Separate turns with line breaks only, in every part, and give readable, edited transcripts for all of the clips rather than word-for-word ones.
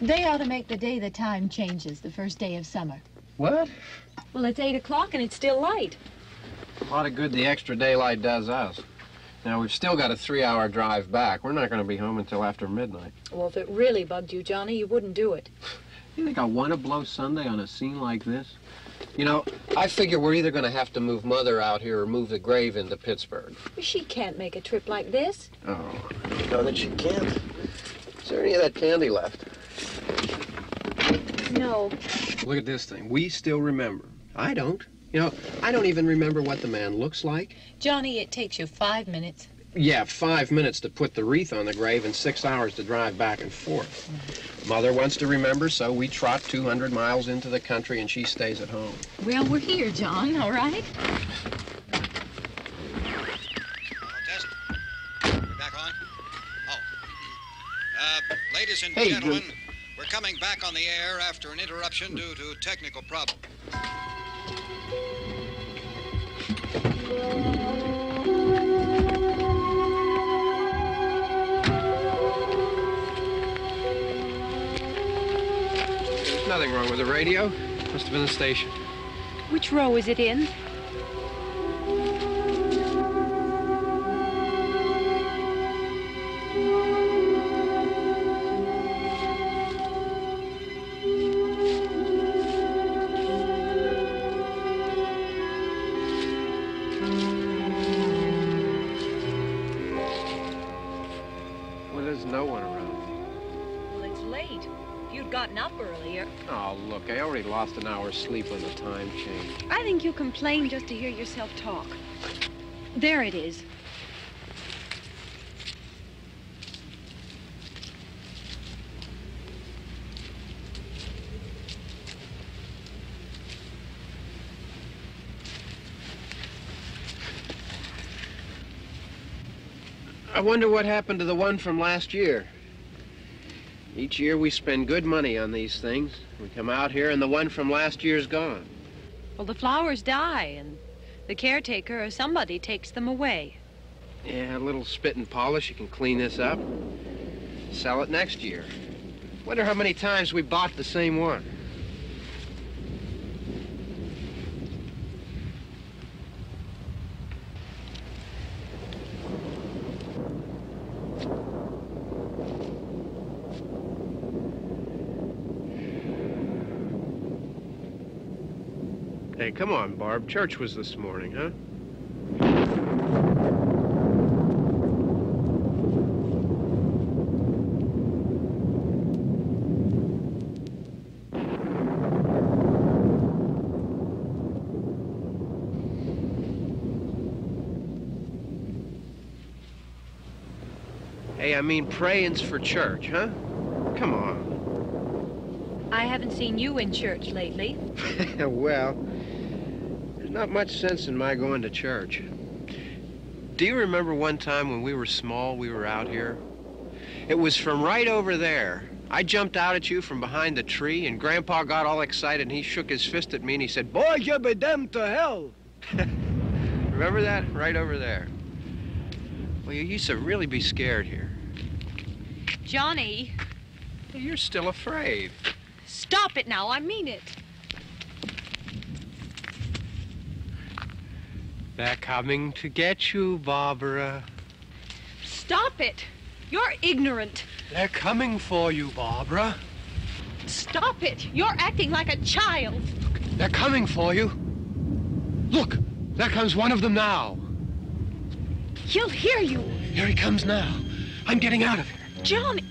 They ought to make the day the time changes, the first day of summer.
What?
Well, it's 8 o'clock and it's still light.
A lot of good the extra daylight does us. Now, we've still got a 3-hour drive back. We're not going to be home until after midnight.
Well, if it really bugged you, Johnny, you wouldn't do it.
You think I want to blow Sunday on a scene like this? You know, I figure we're either going to have to move Mother out here or move the grave into Pittsburgh.
She can't make a trip like this.
Oh, you know that she can't. Is there any of that candy left?
No.
Look at this thing. We still remember. I don't. You know, I don't even remember what the man looks like.
Johnny, it takes you 5 minutes.
Yeah, 5 minutes to put the wreath on the grave and 6 hours to drive back and forth. Mother wants to remember, so we trot 200 miles into the country and she stays at home.
Well, we're here, John, all right?
Test. We're back on? Oh. Ladies and
Hey,
gentlemen, we're coming back on the air after an interruption due to technical problem.
There's nothing wrong with the radio. Must have been the station.
Which row is it in?
Well, there's no one around.
Well, it's late. If you'd gotten up earlier.
Oh, look, I already lost an hour's sleep when the time changed.
I think you complain just to hear yourself talk. There it is.
I wonder what happened to the one from last year. Each year we spend good money on these things. We come out here and the one from last year's gone.
Well, the flowers die, and the caretaker or somebody takes them away.
Yeah, a little spit and polish. You can clean this up. Sell it next year. Wonder how many times we bought the same one. Hey, come on, Barb. Church was this morning, huh? Hey, I mean praying's for church, huh? Come on.
I haven't seen you in church lately.
Well, there's not much sense in my going to church. Do you remember one time when we were small, we were out here? It was from right over there. I jumped out at you from behind the tree, and Grandpa got all excited, and he shook his fist at me, and he said, "Boy, you be damned to hell." Remember that? Right over there. Well, you used to really be scared here.
Johnny.
You're still afraid.
Stop it now, I mean it.
They're coming to get you, Barbara.
Stop it. You're ignorant.
They're coming for you, Barbara.
Stop it. You're acting like a child.
They're coming for you. Look, there comes one of them now.
He'll hear you.
Here he comes now. I'm getting out of here.
Johnny.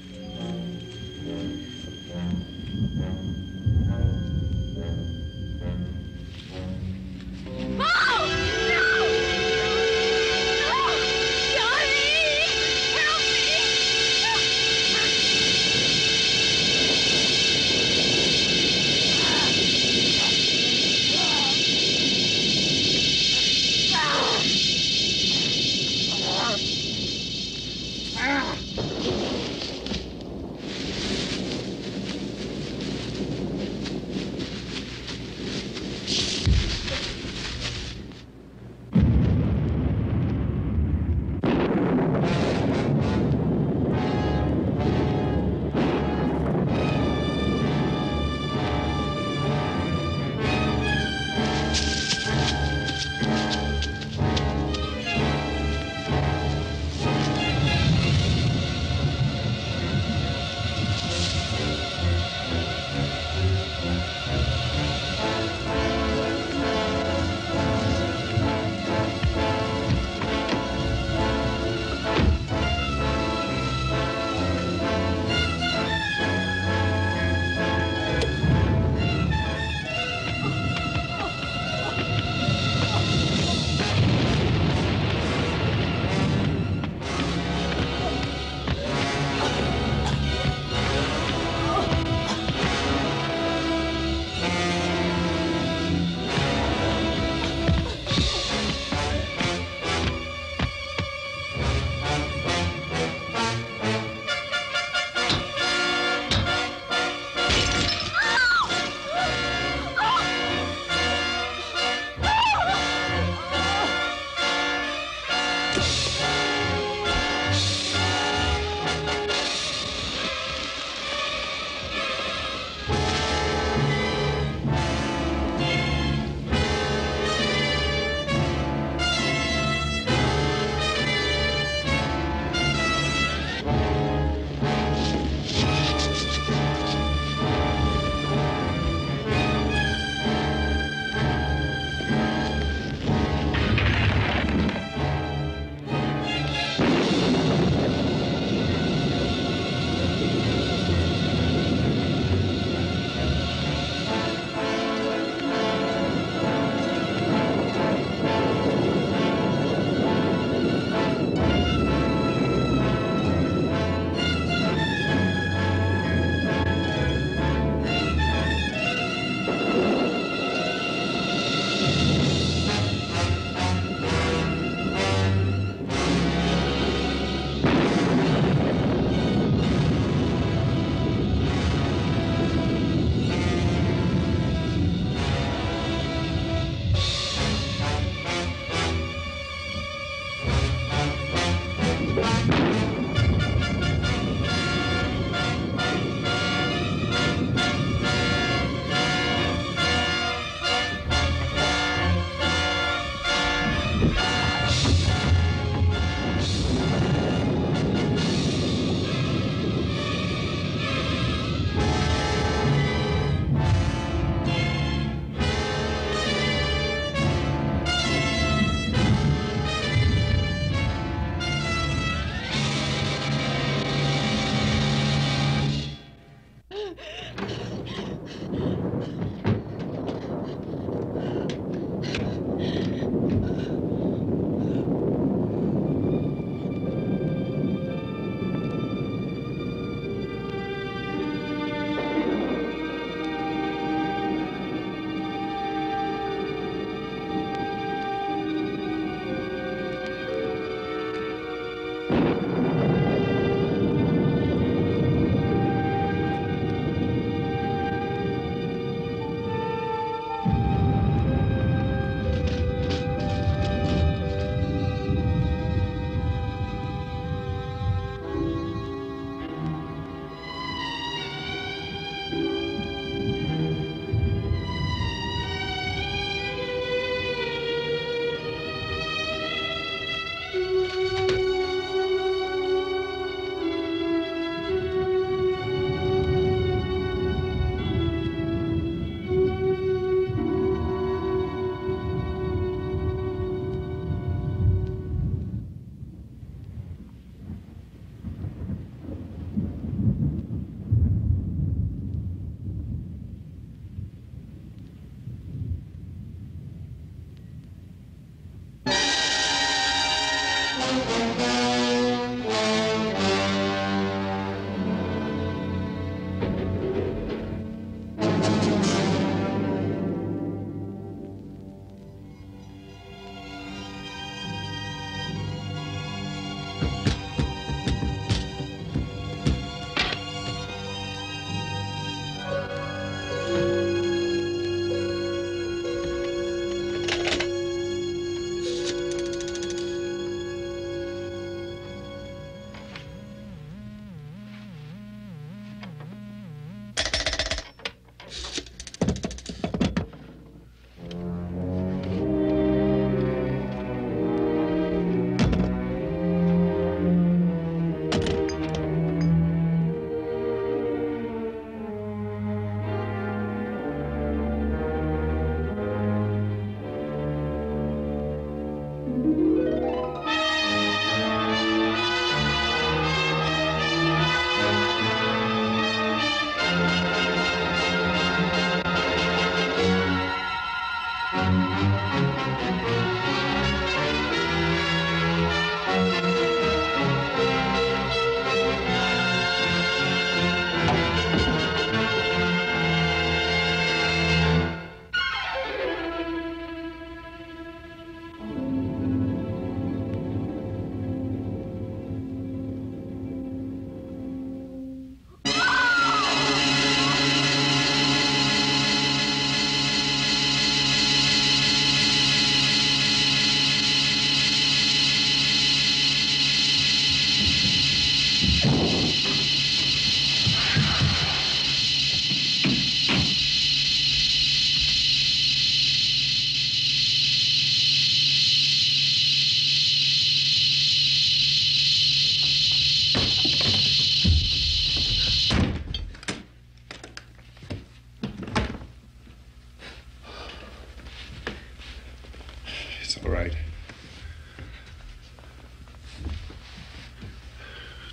all right.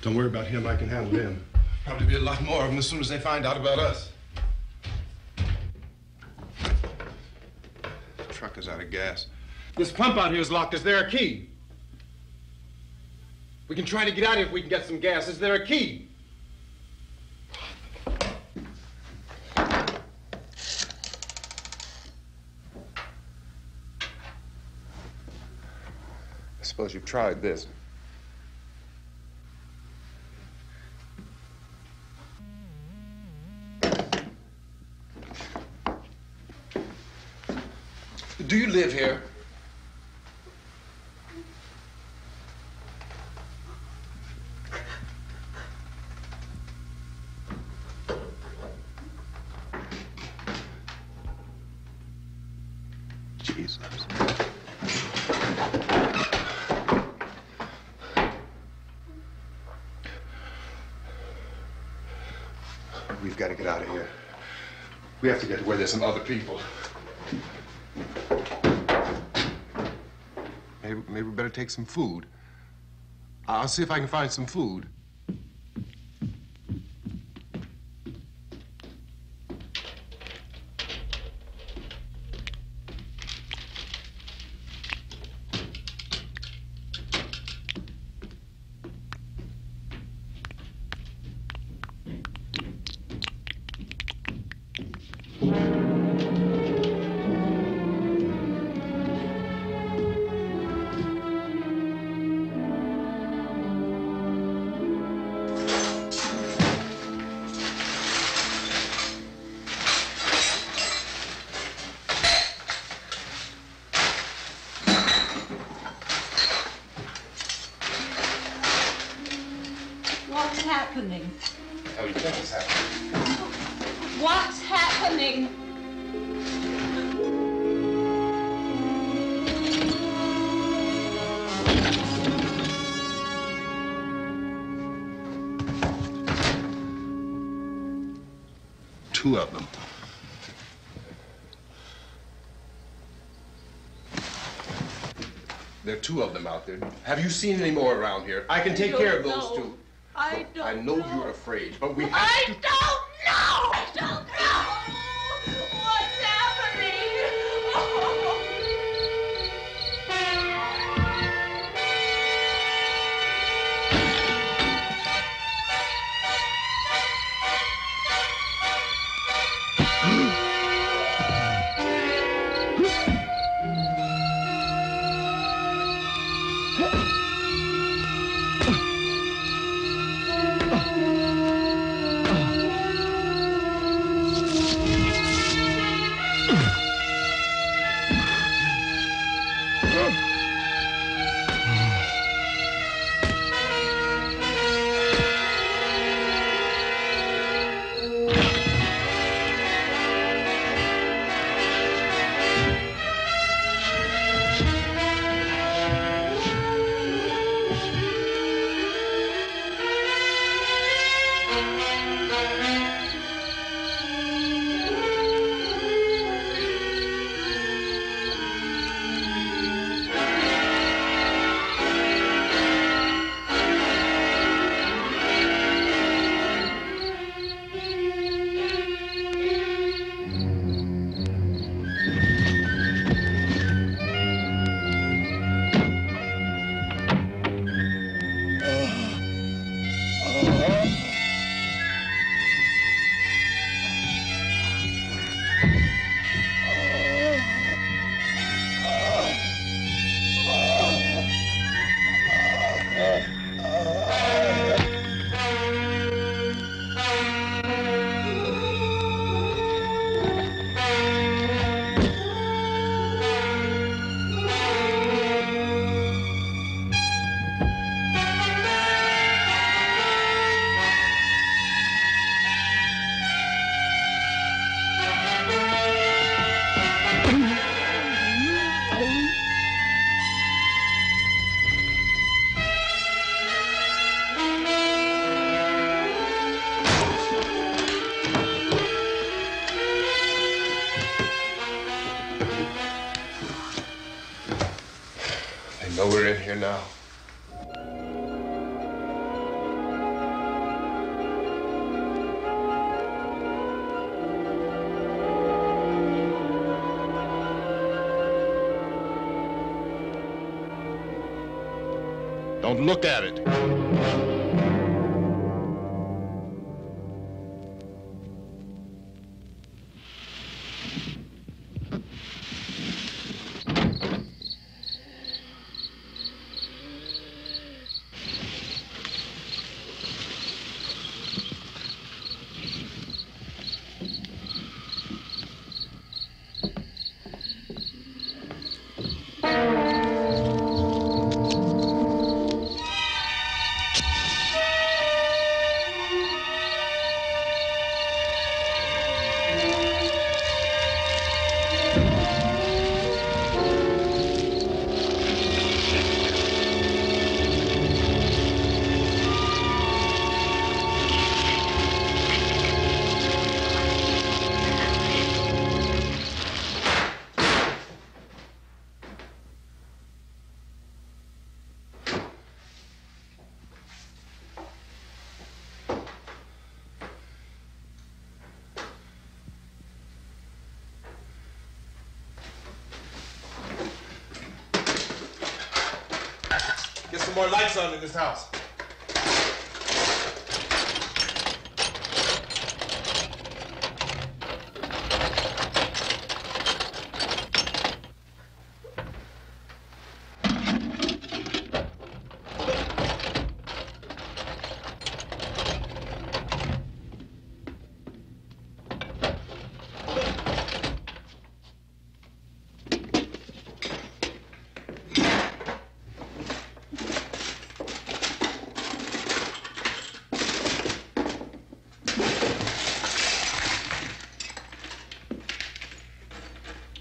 Don't worry about him. I can handle him. Probably be a lot more of them as soon as they find out about us. The truck is out of gas. This pump out here is locked. Is there a key? We can try to get out of here if we can get some gas. Is there a key? I suppose you've tried this. Do you live here? Jesus. We've got to get out of here. We have to get to where there's some other people. Maybe we better take some food. I'll see if I can find some food.
What's happening?
How do you think it's happening?
What's happening?
Two of them. There are two of them out there. Have you seen any more around here? I can take care of those two.
I don't
I know you're afraid, but we have
I
to...
don't know! I don't know! What's happening?
So we're in here now.
Don't look at it.
Get some more lights on in this house.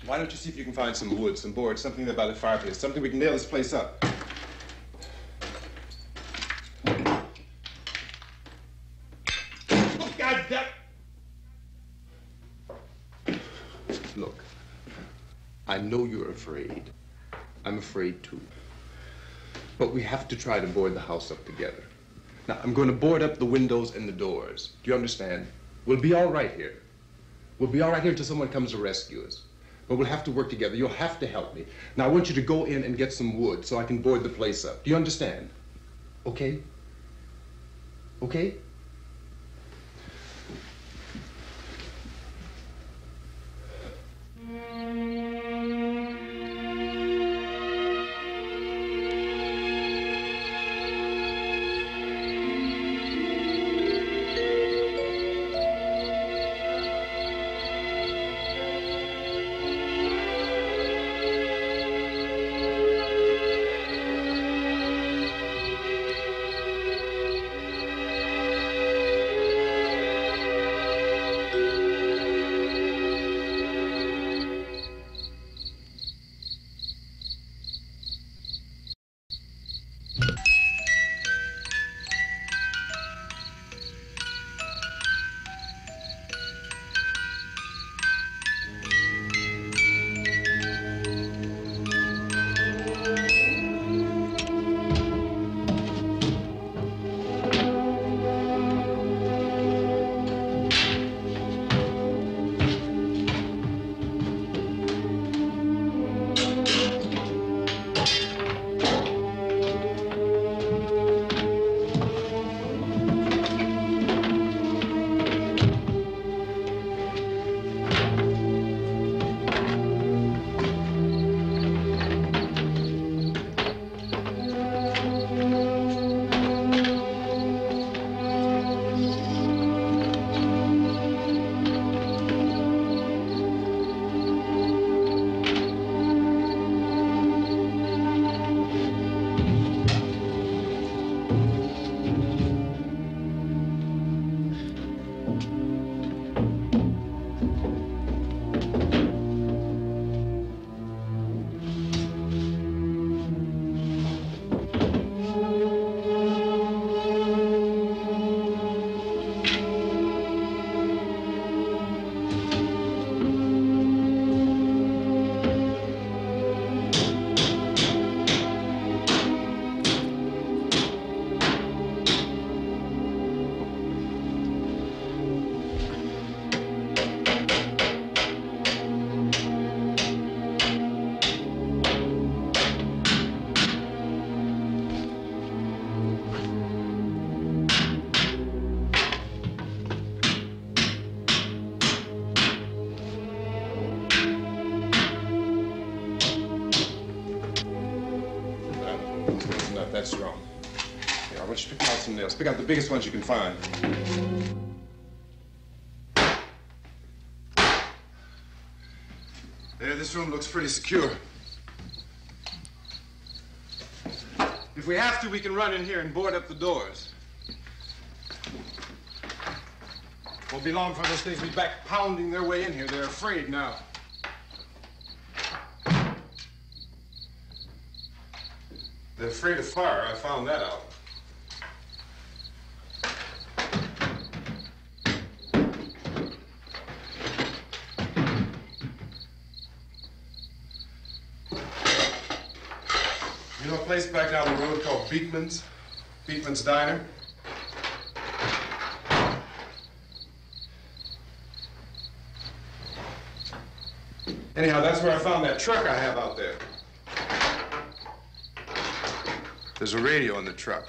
Why don't you see if you can find some wood, some boards, something there by the fireplace, something we can nail this place up. Oh, God damn! Look, I know you're afraid. I'm afraid too. But we have to try to board the house up together. Now, I'm going to board up the windows and the doors. Do you understand? We'll be all right here. We'll be all right here until someone comes to rescue us. But we'll have to work together. You'll have to help me. Now, I want you to go in and get some wood so I can board the place up. Do you understand? Okay? Okay? That's wrong. Here, I want you to pick out some nails. Pick out the biggest ones you can find. There, this room looks pretty secure. If we have to, we can run in here and board up the doors. Won't be long for those things to be back pounding their way in here. They're afraid now. They're afraid of fire. I found that out. You know a place back down the road called Beekman's? Beekman's Diner? Anyhow, that's where I found that truck I have out there. There's a radio in the truck.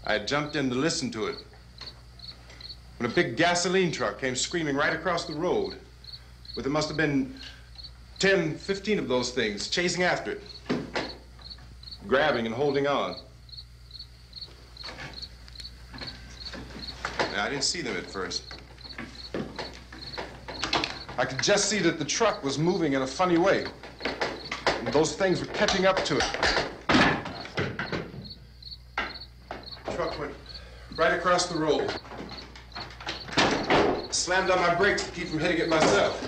I had jumped in to listen to it when a big gasoline truck came screaming right across the road with, it must have been 10, 15 of those things chasing after it, grabbing and holding on. Now, I didn't see them at first. I could just see that the truck was moving in a funny way, and those things were catching up to it. The truck went right across the road. Slammed on my brakes to keep from hitting it myself.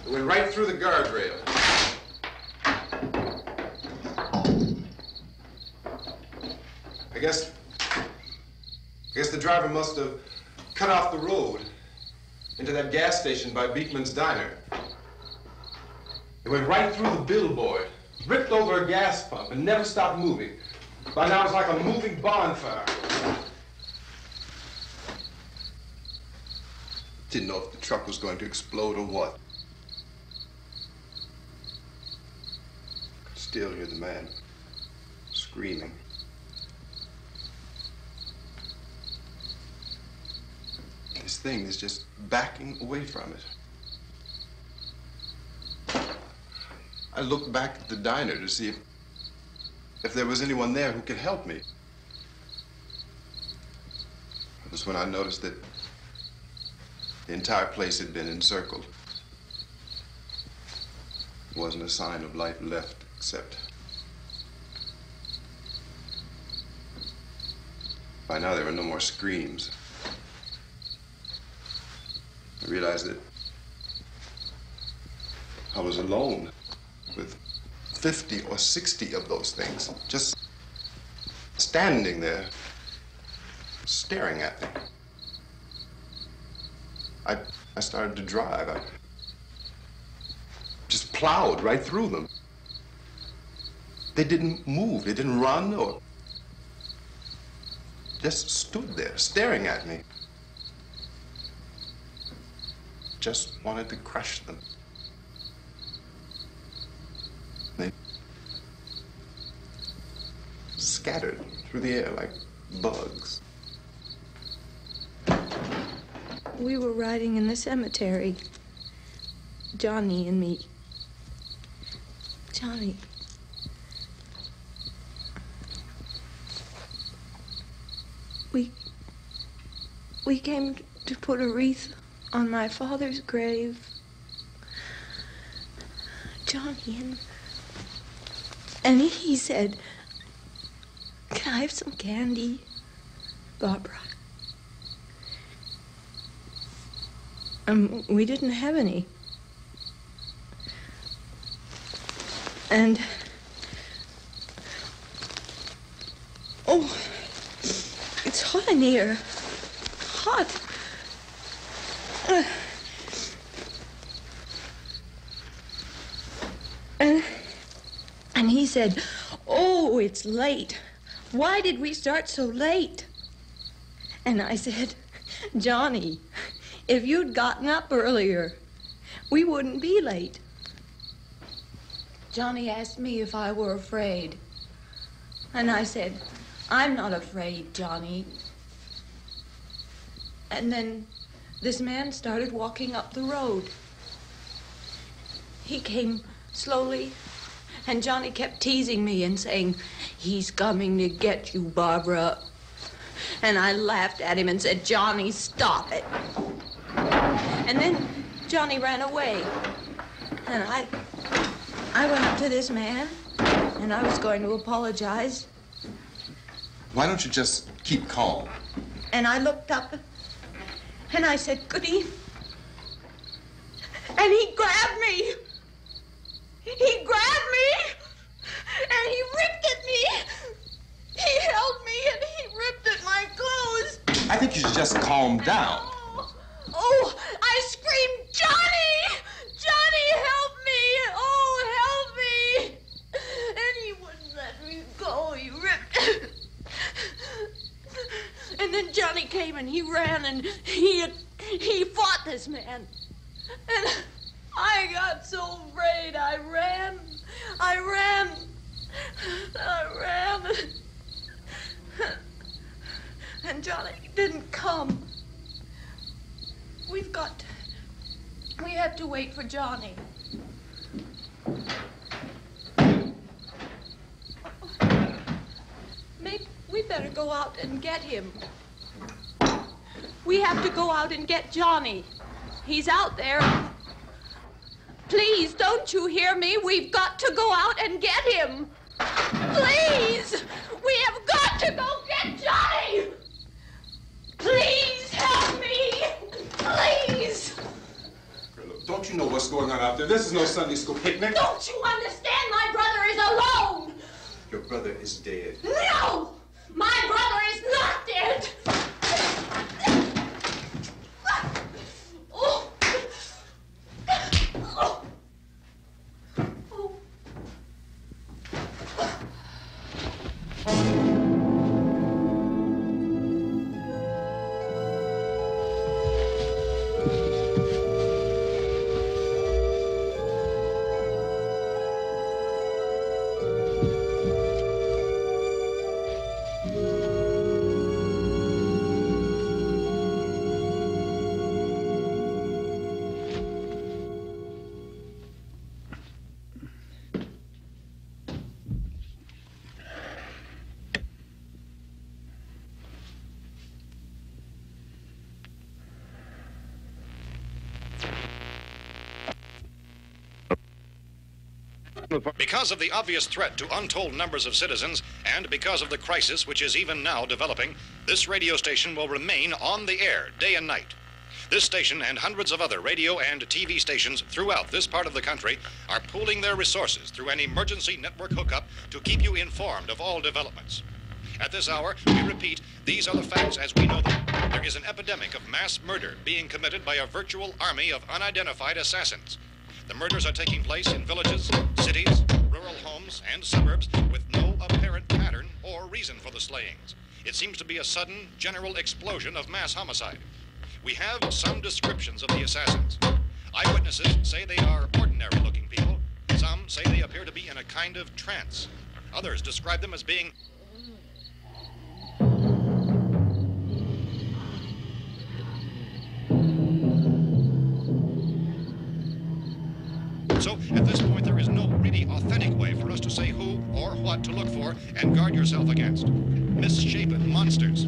It went right through the guardrail. I guess the driver must have cut off the road into that gas station by Beekman's Diner. It went right through the billboard, ripped over a gas pump, and never stopped moving. By now, it's like a moving bonfire. Didn't know if the truck was going to explode or what. Could still hear the man screaming. This thing is just backing away from it. I looked back at the diner to see if there was anyone there who could help me. It was when I noticed that the entire place had been encircled. There wasn't a sign of life left except by now there were no more screams. I realized that I was alone with 50 or 60 of those things, just standing there, staring at me. I started to drive. I just plowed right through them. They didn't move, they didn't run or just stood there, staring at me. Just wanted to crush them. They scattered through the air like bugs.
We were riding in the cemetery, Johnny and me. Johnny. We came to put a wreath on my father's grave. Johnny, and he said, "Can I have some candy, Barbara?" We didn't have any. And, oh, it's hot in here. Hot. And he said, "Oh, it's late. Why did we start so late?" And I said, "Johnny, if you'd gotten up earlier, we wouldn't be late." Johnny asked me if I were afraid. And I said, "I'm not afraid, Johnny." And then this man started walking up the road. He came slowly And Johnny kept teasing me and saying, "He's coming to get you, Barbara." And I laughed at him and said, "Johnny, stop it." And then Johnny ran away. And I went up to this man, and I was going to apologize.
Why don't you just keep calm?
And I looked up, and I said, "Good evening." And he grabbed me. He grabbed me, and he ripped at me. He held me, and he ripped at my clothes.
I think you should just calm down.
Oh, I screamed, "Johnny! Johnny, help me! Oh, help me!" And he wouldn't let me go. He ripped. And then Johnny came, and he ran, and he fought this man. And I got so afraid. I ran. And Johnny didn't come. We have to wait for Johnny. Maybe we better go out and get him. We have to go out and get Johnny. He's out there. Please, don't you hear me? We've got to go out and get him. Please! We have got to go get Johnny! Please help me! Please!
Look, don't you know what's going on out there? This is no Sunday school picnic.
Don't you understand? My brother is alone!
Your brother is dead.
No! My brother is not dead! Oh. Oh. Oh.
Because of the obvious threat to untold numbers of citizens, and because of the crisis which is even now developing, this radio station will remain on the air day and night. This station and hundreds of other radio and TV stations throughout this part of the country are pooling their resources through an emergency network hookup to keep you informed of all developments. At this hour, we repeat, these are the facts as we know them. There is an epidemic of mass murder being committed by a virtual army of unidentified assassins. The murders are taking place in villages, cities, rural homes, and suburbs with no apparent pattern or reason for the slayings. It seems to be a sudden, general explosion of mass homicide. We have some descriptions of the assassins. Eyewitnesses say they are ordinary-looking people. Some say they appear to be in a kind of trance. Others describe them as being So, at this point, there is no really authentic way for us to say who or what to look for and guard yourself against. Misshapen monsters.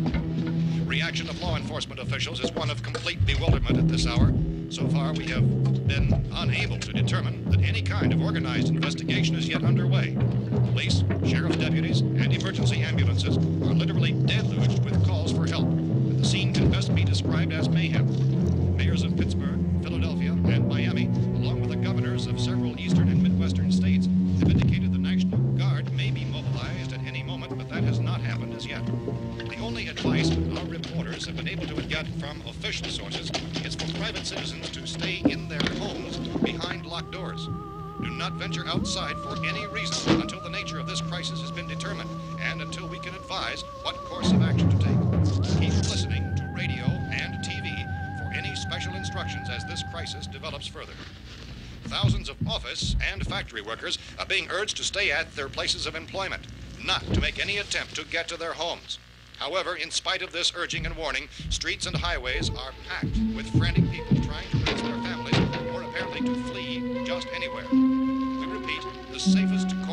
Reaction of law enforcement officials is one of complete bewilderment at this hour. So far, we have been unable to determine that any kind of organized investigation is yet underway. Police, sheriff's deputies, and emergency ambulances are literally deluged with calls for help. The scene can best be described as mayhem. Mayors of Pittsburgh, Philadelphia, and Miami, along with the governors of several eastern and midwestern states, have indicated the National Guard may be mobilized at any moment, but that has not happened as yet. The only advice our reporters have been able to get from official sources is for private citizens to stay in their homes behind locked doors. Do not venture outside for any reason until the nature of this crisis has been determined and until we can advise what course of action to take. Keep listening to radio and TV for any special instructions as this crisis develops further. Thousands of office and factory workers are being urged to stay at their places of employment, not to make any attempt to get to their homes. However, in spite of this urging and warning, streets and highways are packed with frantic people trying to reach their families or apparently to flee just anywhere. We repeat, the safest course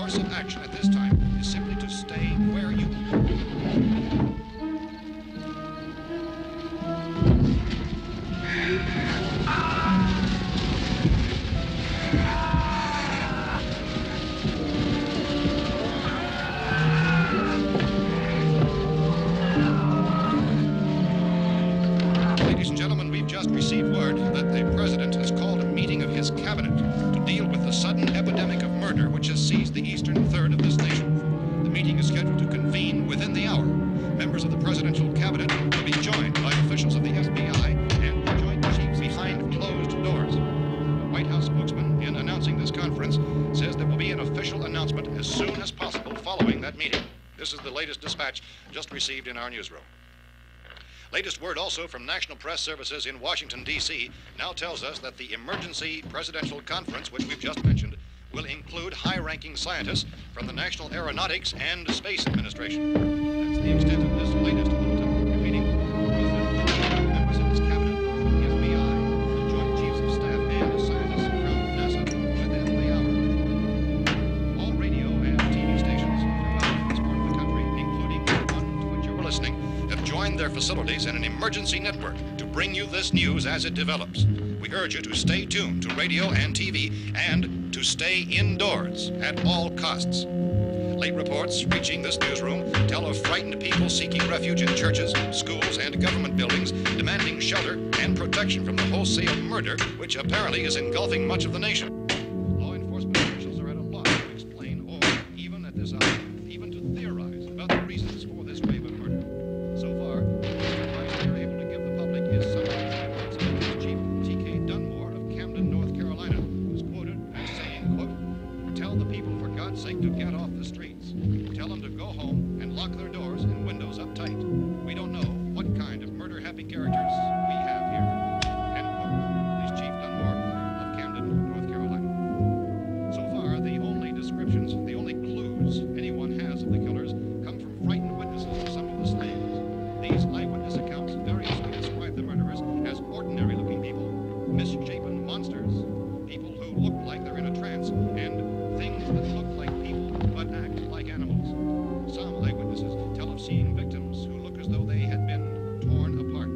that the president has called a meeting of his cabinet to deal with the sudden epidemic of murder which has seized the eastern third of this nation. The meeting is scheduled to convene within the hour. Members of the presidential cabinet will be joined by officials of the FBI and the Joint Chiefs behind closed doors. The White House spokesman, in announcing this conference, says there will be an official announcement as soon as possible following that meeting. This is the latest dispatch just received in our newsroom. Latest word also from National Press Services in Washington, D.C. now tells us that the emergency presidential conference, which we've just mentioned, will include high-ranking scientists from the National Aeronautics and Space Administration. That's the extent of this latest bulletin. Repeating, members of his cabinet, the FBI, the Joint Chiefs of Staff, and scientists from NASA within the hour. All radio and TV stations from this part of the country, including the one to which you were listening, have joined their facilities in an emergency network to bring you this news as it develops. We urge you to stay tuned to radio and TV and to stay indoors at all costs. Late reports reaching this newsroom tell of frightened people seeking refuge in churches, schools, and government buildings, demanding shelter and protection from the wholesale murder which apparently is engulfing much of the nation. Law enforcement officials are at a loss to explain or, even at this hour, even to theorize about the reasons for this wave of murder. So far, the advice they're able to give the public is some Chief T.K. Dunmore of Camden, North Carolina, who's quoted as saying, quote, "Tell the people, for God's sake, to get off the streets. Tell them to go home and lock their doors and windows up tight. We don't know what kind of murder-happy characters we have here." End quote. This Chief Dunmore of Camden, North Carolina. So far, the only descriptions, the only clues anyone has of the killers come from frightened witnesses of some of the slayings. These eyewitness accounts variously describe the murderers as ordinary-looking people, misshapen monsters, people who look like they're in a trance, and things that look like people but act like animals. Some eyewitnesses tell of seeing victims who look as though they had been torn apart.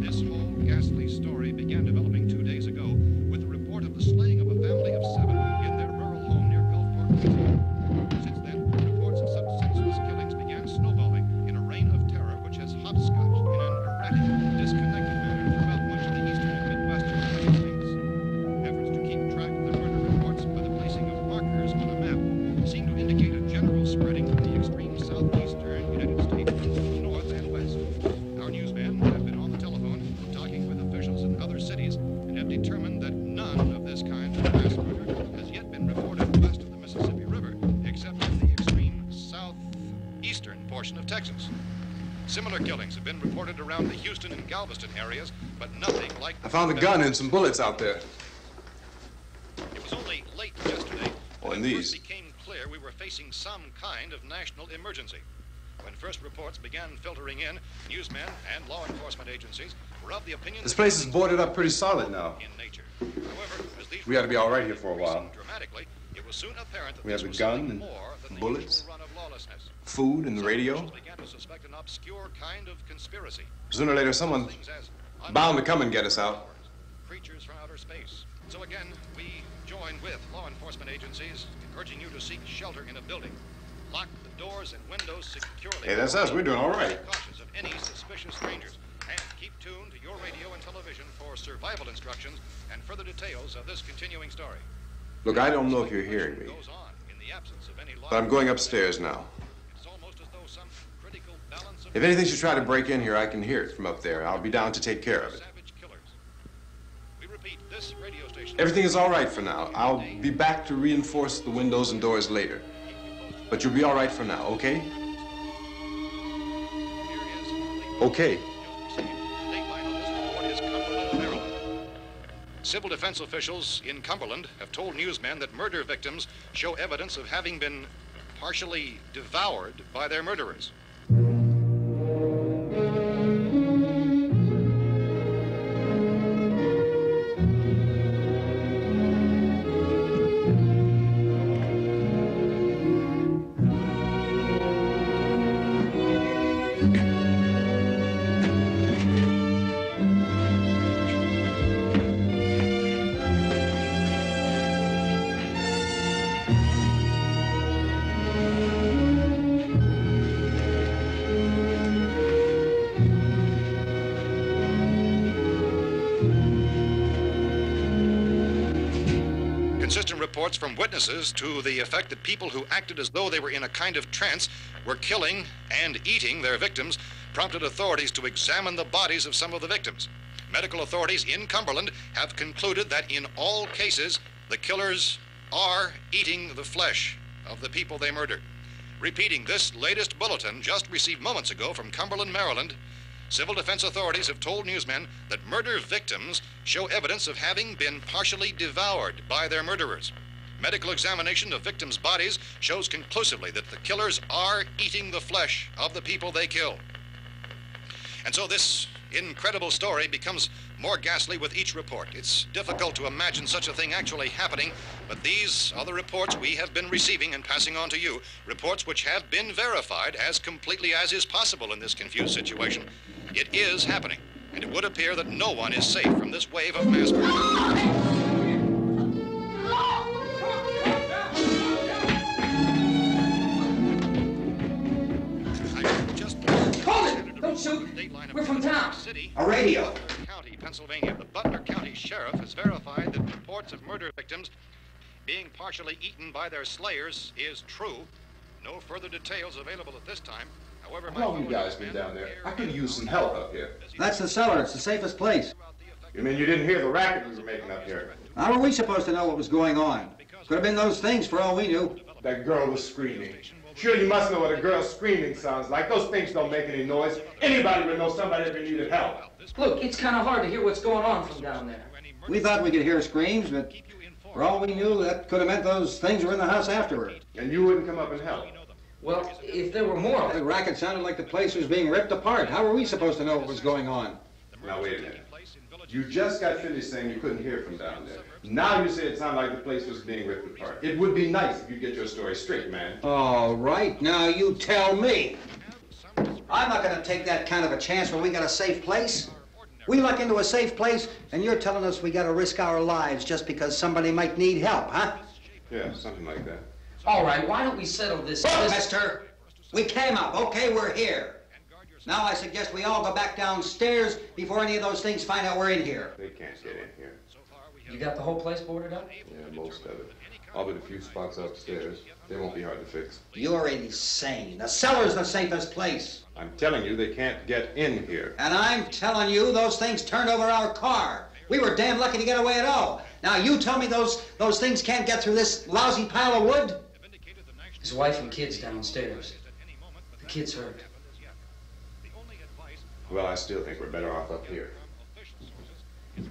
This whole ghastly story began developing 2 days ago with the report of the slaying of a family of 7 in their rural home near Gulfport, Louisiana. Since then, reports of such senseless killings began snowballing in a reign of terror which has hopscotched in an erratic, disconnected manner throughout much of the eastern and midwestern United States. Efforts to keep track of the murder reports by the placing of markers on a map seem to indicate a general spreading from the extreme southeastern United States to the north and west. Our newsmen have been on the telephone talking with officials in other cities and have determined that none of this kind of mass murder has yet been reported west of the Mississippi River, except in the extreme southeastern portion of Texas. Similar killings have been reported around the Houston and Galveston areas, but nothing like...
I found a gun and some bullets out there.
It was only late yesterday
Oh,
that
and
it
these.
first became clear we were facing some kind of national emergency. When first reports began filtering in, newsmen and law enforcement agencies were of the opinion
This
that
place is
things
boarded up
were
pretty solid now.
in nature. However, as these
We ought to be all right here
reports
for a while.
increased dramatically, it was soon apparent that
We
this
have a
was
gun
something
and
more than the
bullets,
usual run of lawlessness.
food and the
Some
radio.
officials began to suspect an obscure kind of conspiracy.
Sooner or later, someone's
Things as
bound to come and get us out.
creatures from outer space. So again, we join with law enforcement agencies in urging you to seek shelter in a building. Lock the doors and windows securely.
Hey, that's us. We're doing all right.
Be cautious of any suspicious strangers. And keep tuned to your radio and television for survival instructions and further details of this continuing story.
Look, I don't know if you're hearing me,
Goes on in the absence of any law.
but I'm going upstairs now.
It's almost as though some critical balance of
If anything should try to break in here, I can hear it from up there. I'll be down to take care of it.
savage killers. We repeat, this radio station.
Everything is all right for now. I'll be back to reinforce the windows and doors later. But you'll be all right for now, okay? Okay.
Civil defense officials in Cumberland have told newsmen that murder victims show evidence of having been partially devoured by their murderers. Inconsistent reports from witnesses to the effect that people who acted as though they were in a kind of trance were killing and eating their victims prompted authorities to examine the bodies of some of the victims. Medical authorities in Cumberland have concluded that in all cases, the killers are eating the flesh of the people they murdered. Repeating this latest bulletin just received moments ago from Cumberland, Maryland, civil defense authorities have told newsmen that murder victims show evidence of having been partially devoured by their murderers. Medical examination of victims' bodies shows conclusively that the killers are eating the flesh of the people they kill. And so this incredible story becomes more ghastly with each report. It's difficult to imagine such a thing actually happening, but these are the reports we have been receiving and passing on to you, reports which have been verified as completely as is possible in this confused situation. It is happening, and it would appear that no one is safe from this wave of mass murder.
Don't shoot. We're from town.
A
radio.
County, Pennsylvania. The Butler County Sheriff has verified that reports of murder victims being partially eaten by their slayers is true. No further details available at this time. However,
how long have you guys been down there? I could use some help up here.
That's the cellar. It's the safest place.
You mean you didn't hear the racket we were making up here?
How were we supposed to know what was going on? Could have been those things for all we knew.
That girl was screaming. Sure, you must know what a girl screaming sounds like. Those things don't make any noise. Anybody would know somebody ever needed help.
Look, it's kind of hard to hear what's going on from down there.
We thought we could hear screams, but for all we knew, that could have meant those things were in the house afterward.
And you wouldn't come up and help?
Well, if there were more...
The racket sounded like the place was being ripped apart. How were we supposed to know what was going on?
Now, wait a minute. You just got finished saying you couldn't hear from down there. Now you say it sounded like the place was being ripped apart. It would be nice if you get your story straight, man.
All right, now you tell me. I'm not going to take that kind of a chance when we got a safe place. We luck into a safe place, and you're telling us we got to risk our lives just because somebody might need help, huh?
Yeah, something like that.
All right, why don't we settle this?
Look, mister, we came up. Okay, we're here. Now I suggest we all go back downstairs before any of those things find out we're in here.
They can't get in here.
You got the whole place boarded up?
Yeah, most of it. All but a few spots upstairs. They won't be hard to fix.
You're insane. The cellar's the safest place.
I'm telling you, they can't get in here.
And I'm telling you, those things turned over our car. We were damn lucky to get away at all. Now you tell me those things can't get through this lousy pile of wood?
His wife and kids downstairs. The kid's hurt.
Well, I still think we're better off up here.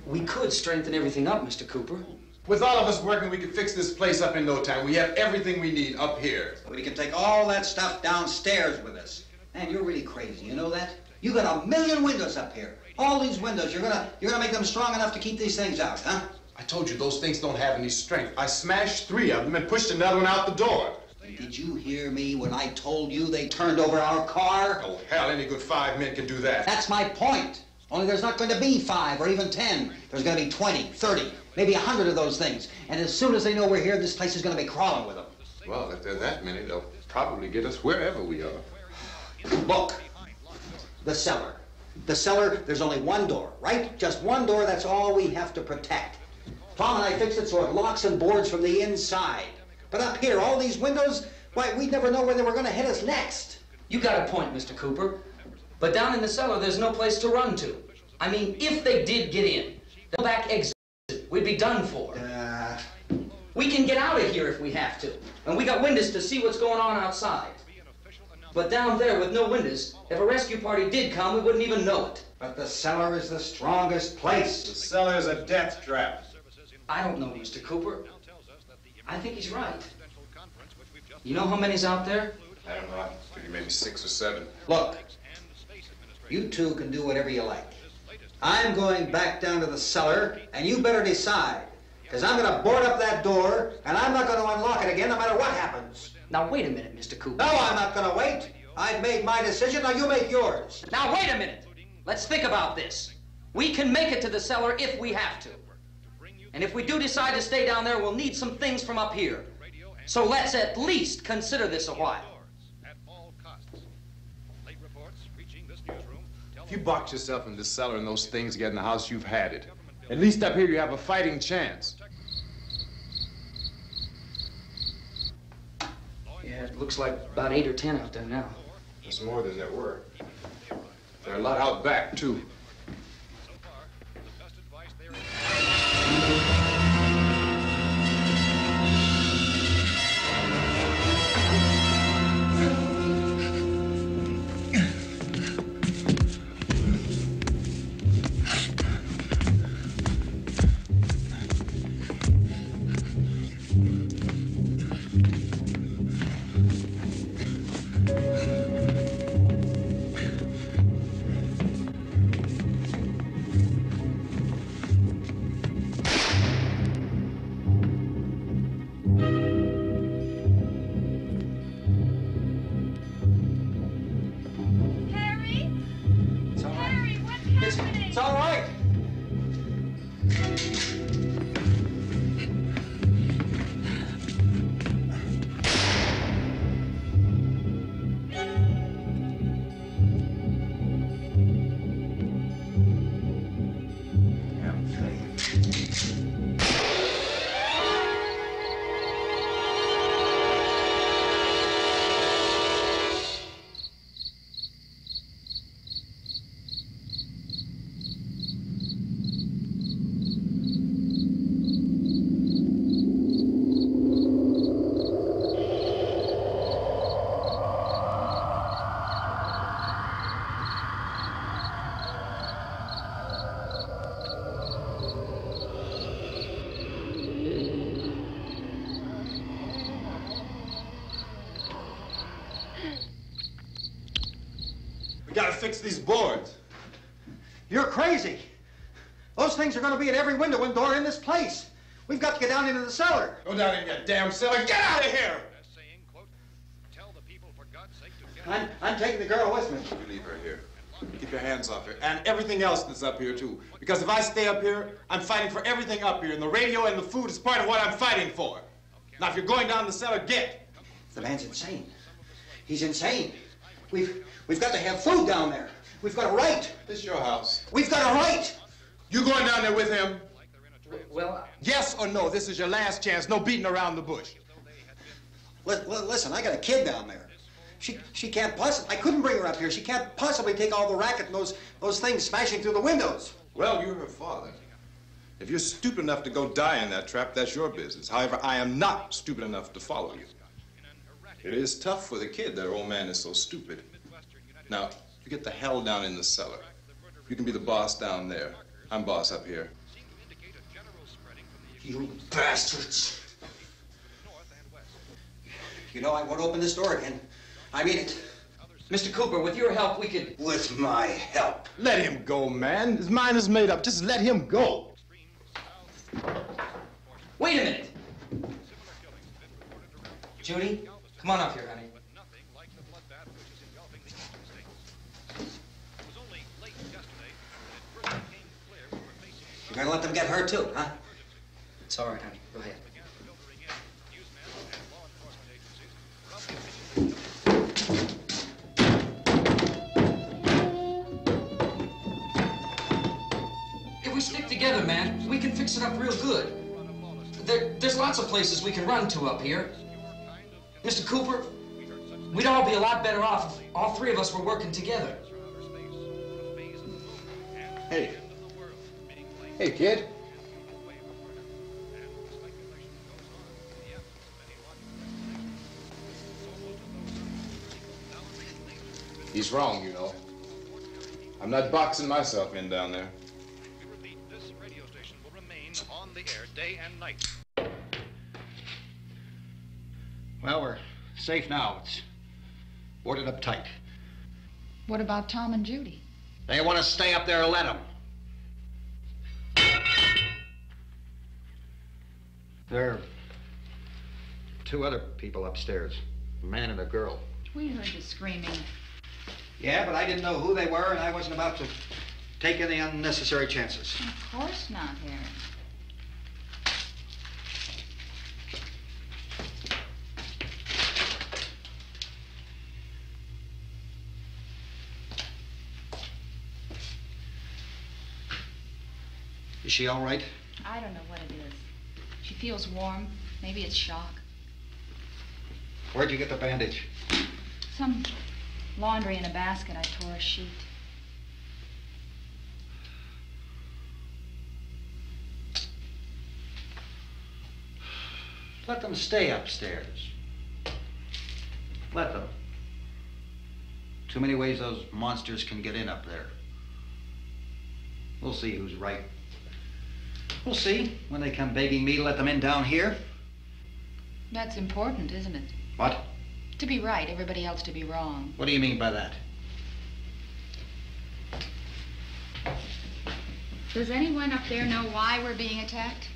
We could strengthen everything up, Mr. Cooper.
With all of us working, we could fix this place up in no time. We have everything we need up here.
We can take all that stuff downstairs with us. Man, you're really crazy, you know that? You got 1,000,000 windows up here. All these windows, you're gonna make them strong enough to keep these things out, huh?
I told you those things don't have any strength. I smashed 3 of them and pushed another one out the door.
Did you hear me when I told you they turned over our car?
Oh, hell, any good 5 men can do that.
That's my point. Only there's not going to be 5 or even 10. There's going to be 20, 30, maybe 100 of those things. And as soon as they know we're here, this place is going to be crawling with them.
Well, if there are that many, they'll probably get us wherever we are.
Look, the cellar. The cellar, there's only one door, right? Just one door, that's all we have to protect. Tom and I fixed it so it locks and boards from the inside. But up here, all these windows, why, we'd never know where they were going to hit us next.
You got a point, Mr. Cooper. But down in the cellar, there's no place to run to. I mean, if they did get in, the back exit, we'd be done for. We can get out of here if we have to. And we got windows to see what's going on outside. But down there with no windows, if a rescue party did come, we wouldn't even know it.
But the cellar is the strongest place.
The cellar is a death trap.
I don't know, Mr. Cooper. I think he's right. You know how many's out there?
I don't know. I figure maybe 6 or 7.
Look, you two can do whatever you like. I'm going back down to the cellar, and you better decide. Because I'm going to board up that door, and I'm not going to unlock it again no matter what happens.
Now, wait a minute, Mr. Cooper.
No, I'm not going to wait. I've made my decision, now you make yours.
Now, wait a minute. Let's think about this. We can make it to the cellar if we have to. And if we do decide to stay down there, we'll need some things from up here. So let's at least consider this a while.
If you box yourself in the cellar and those things get in the house, you've had it. At least up here you have a fighting chance.
Yeah, it looks like about 8 or 10 out there now.
There's more than there were. There are a lot out back, too.
It's all right.
We gotta fix these boards.
You're crazy. Those things are going to be at every window and door in this place. We've got to get down into the cellar.
Go down in your damn cellar. Get out of here!
I'm taking the girl with me.
You leave her here. Keep your hands off her. And everything else that's up here, too. Because if I stay up here, I'm fighting for everything up here. And the radio and the food is part of what I'm fighting for. Now, if you're going down the cellar, get.
The man's insane. He's insane. We've got to have food down there. We've got a right.
This is your house.
We've got a right.
You going down there with him?
Well,
Yes or no? This is your last chance. No beating around the bush.
Listen, I got a kid down there. She can't possibly, I couldn't bring her up here. She can't possibly take all the racket and those things smashing through the windows.
Well, you're her father. If you're stupid enough to go die in that trap, that's your business. However, I am not stupid enough to follow you. It is tough for the kid that her old man is so stupid. Now, you get the hell down in the cellar. You can be the boss down there. I'm boss up here.
You bastards. You know, I won't open this door again. I mean it.
Mr. Cooper, with your help, we could...
With my help.
Let him go, man. His mind is made up. Just let him go.
Wait a minute. Judy, come on up here, honey.
You're gonna let them get hurt too, huh?
It's all right, honey. Go ahead. If we stick together, man, we can fix it up real good. There's lots of places we can run to up here. Mr. Cooper, we'd all be a lot better off if all three of us were working together.
Hey. Hey, kid.
He's wrong, you know. I'm not boxing myself in down there.
We repeat, this radio station will remain on the air day and night.
Well, we're safe now. It's boarded up tight.
What about Tom and Judy?
They want to stay up there, let them. There are two other people upstairs, a man and a girl.
We heard you screaming.
Yeah, but I didn't know who they were, and I wasn't about to take any unnecessary chances.
Of course not, Harry.
Is she all right?
I don't know what it is. She feels warm. Maybe it's shock.
Where'd you get the bandage?
Some laundry in a basket. I tore a sheet.
Let them stay upstairs. Let them. Too many ways those monsters can get in up there. We'll see who's right. We'll see when they come begging me to let them in down here.
That's important, isn't it?
What?
To be right, everybody else to be wrong.
What do you mean by that?
Does anyone up there know why we're being attacked?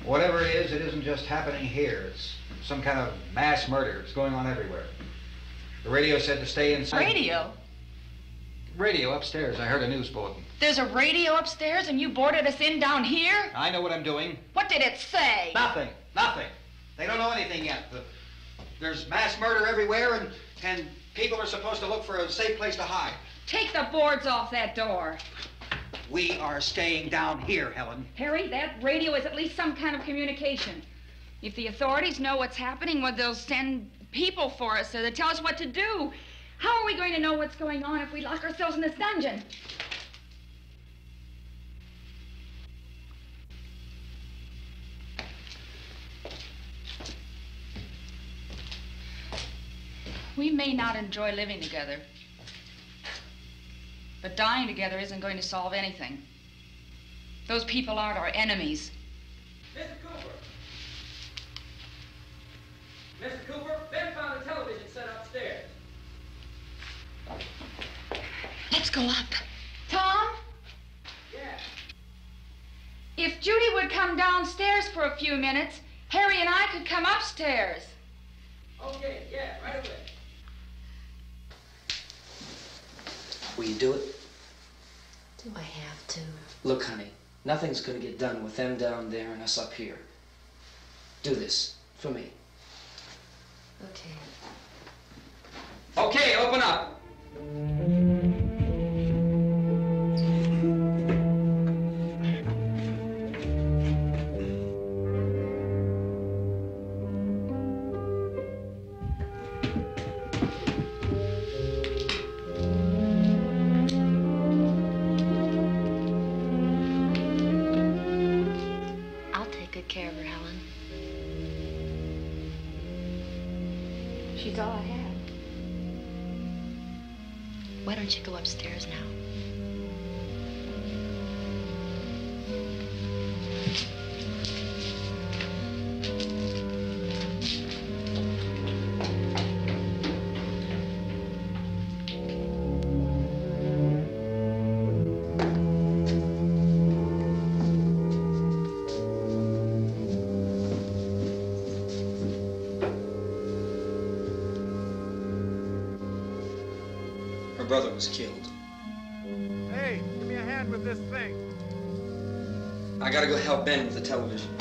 Whatever it isn't just happening here. It's some kind of mass murder. It's going on everywhere. The radio said to stay inside.
Radio?
Radio upstairs. I heard a news bulletin.
There's a radio upstairs and you boarded us in down here?
I know what I'm doing.
What did it say?
Nothing. Nothing. They don't know anything yet. There's mass murder everywhere and people are supposed to look for a safe place to hide.
Take the boards off that door.
We are staying down here, Helen.
Harry, that radio is at least some kind of communication. If the authorities know what's happening, well, they'll send people for us so they'll tell us what to do. How are we going to know what's going on if we lock ourselves in this dungeon? We may not enjoy living together, but dying together isn't going to solve anything. Those people aren't our enemies.
Mr. Cooper! Mr. Cooper, Ben found a television set upstairs.
Let's go up. Tom?
Yeah.
If Judy would come downstairs for a few minutes, Harry and I could come upstairs.
Okay, yeah, right away.
Will you do it?
Do I have to?
Look, honey, nothing's gonna get done with them down there and us up here. Do this, for me.
Okay.
Okay, open up.
I'll take good care of her, Helen.
She's all I have.
Why don't you go upstairs now?
Her brother was killed.
Hey, give me a hand with this thing.
I gotta go help Ben with the television.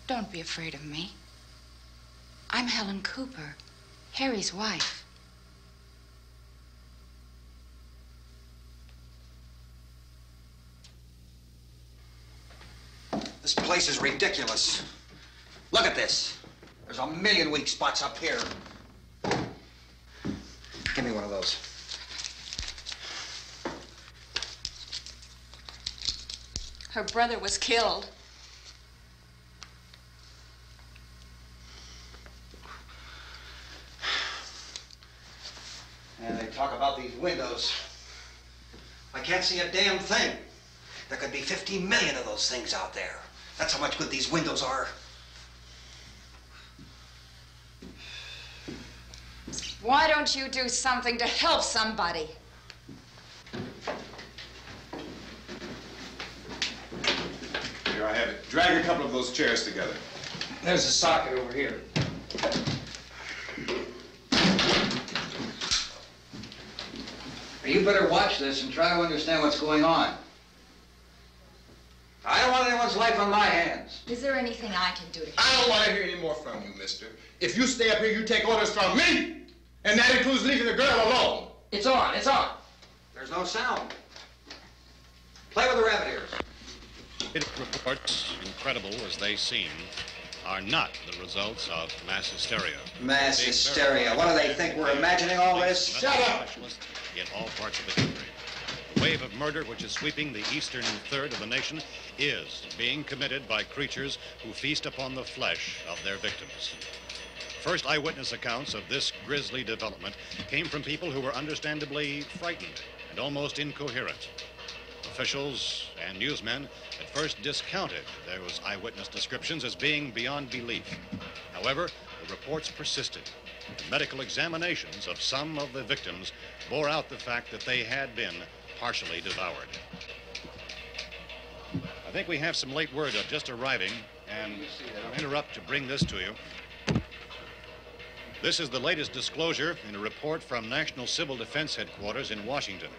Don't be afraid of me. I'm Helen Cooper, Harry's wife.
This place is ridiculous. Look at this. There's a million weak spots up here. Give me one of those.
Her brother was killed.
And they talk about these windows. I can't see a damn thing. There could be 15 million of those things out there. That's how much good these windows are.
Why don't you do something to help somebody?
Here, I have it. Drag a couple of those chairs together.
There's a socket over here.
You better watch this and try to understand what's going on. I don't want anyone's life on my hands.
Is there anything I can do to help?
I don't want to hear any more from you, mister. If you stay up here, you take orders from me. And that includes leaving the girl alone.
It's on, it's on.
There's no sound. Play with the rabbit ears.
Reports, incredible as they seem, are not the results of mass hysteria.
Mass hysteria. What do they think? We're imagining all this?
Shut up! In all parts of the country. The wave of murder which is sweeping the eastern third of the nation is being committed by creatures who feast upon the flesh of their victims. First eyewitness accounts of this grisly development came from people who were understandably frightened and almost incoherent. Officials and newsmen at first discounted those eyewitness descriptions as being beyond belief. However, the reports persisted. The medical examinations of some of the victims bore out the fact that they had been partially devoured. I think we have some late word just arriving, and I'll interrupt to bring this to you. This is the latest disclosure in a report from National Civil Defense Headquarters in Washington.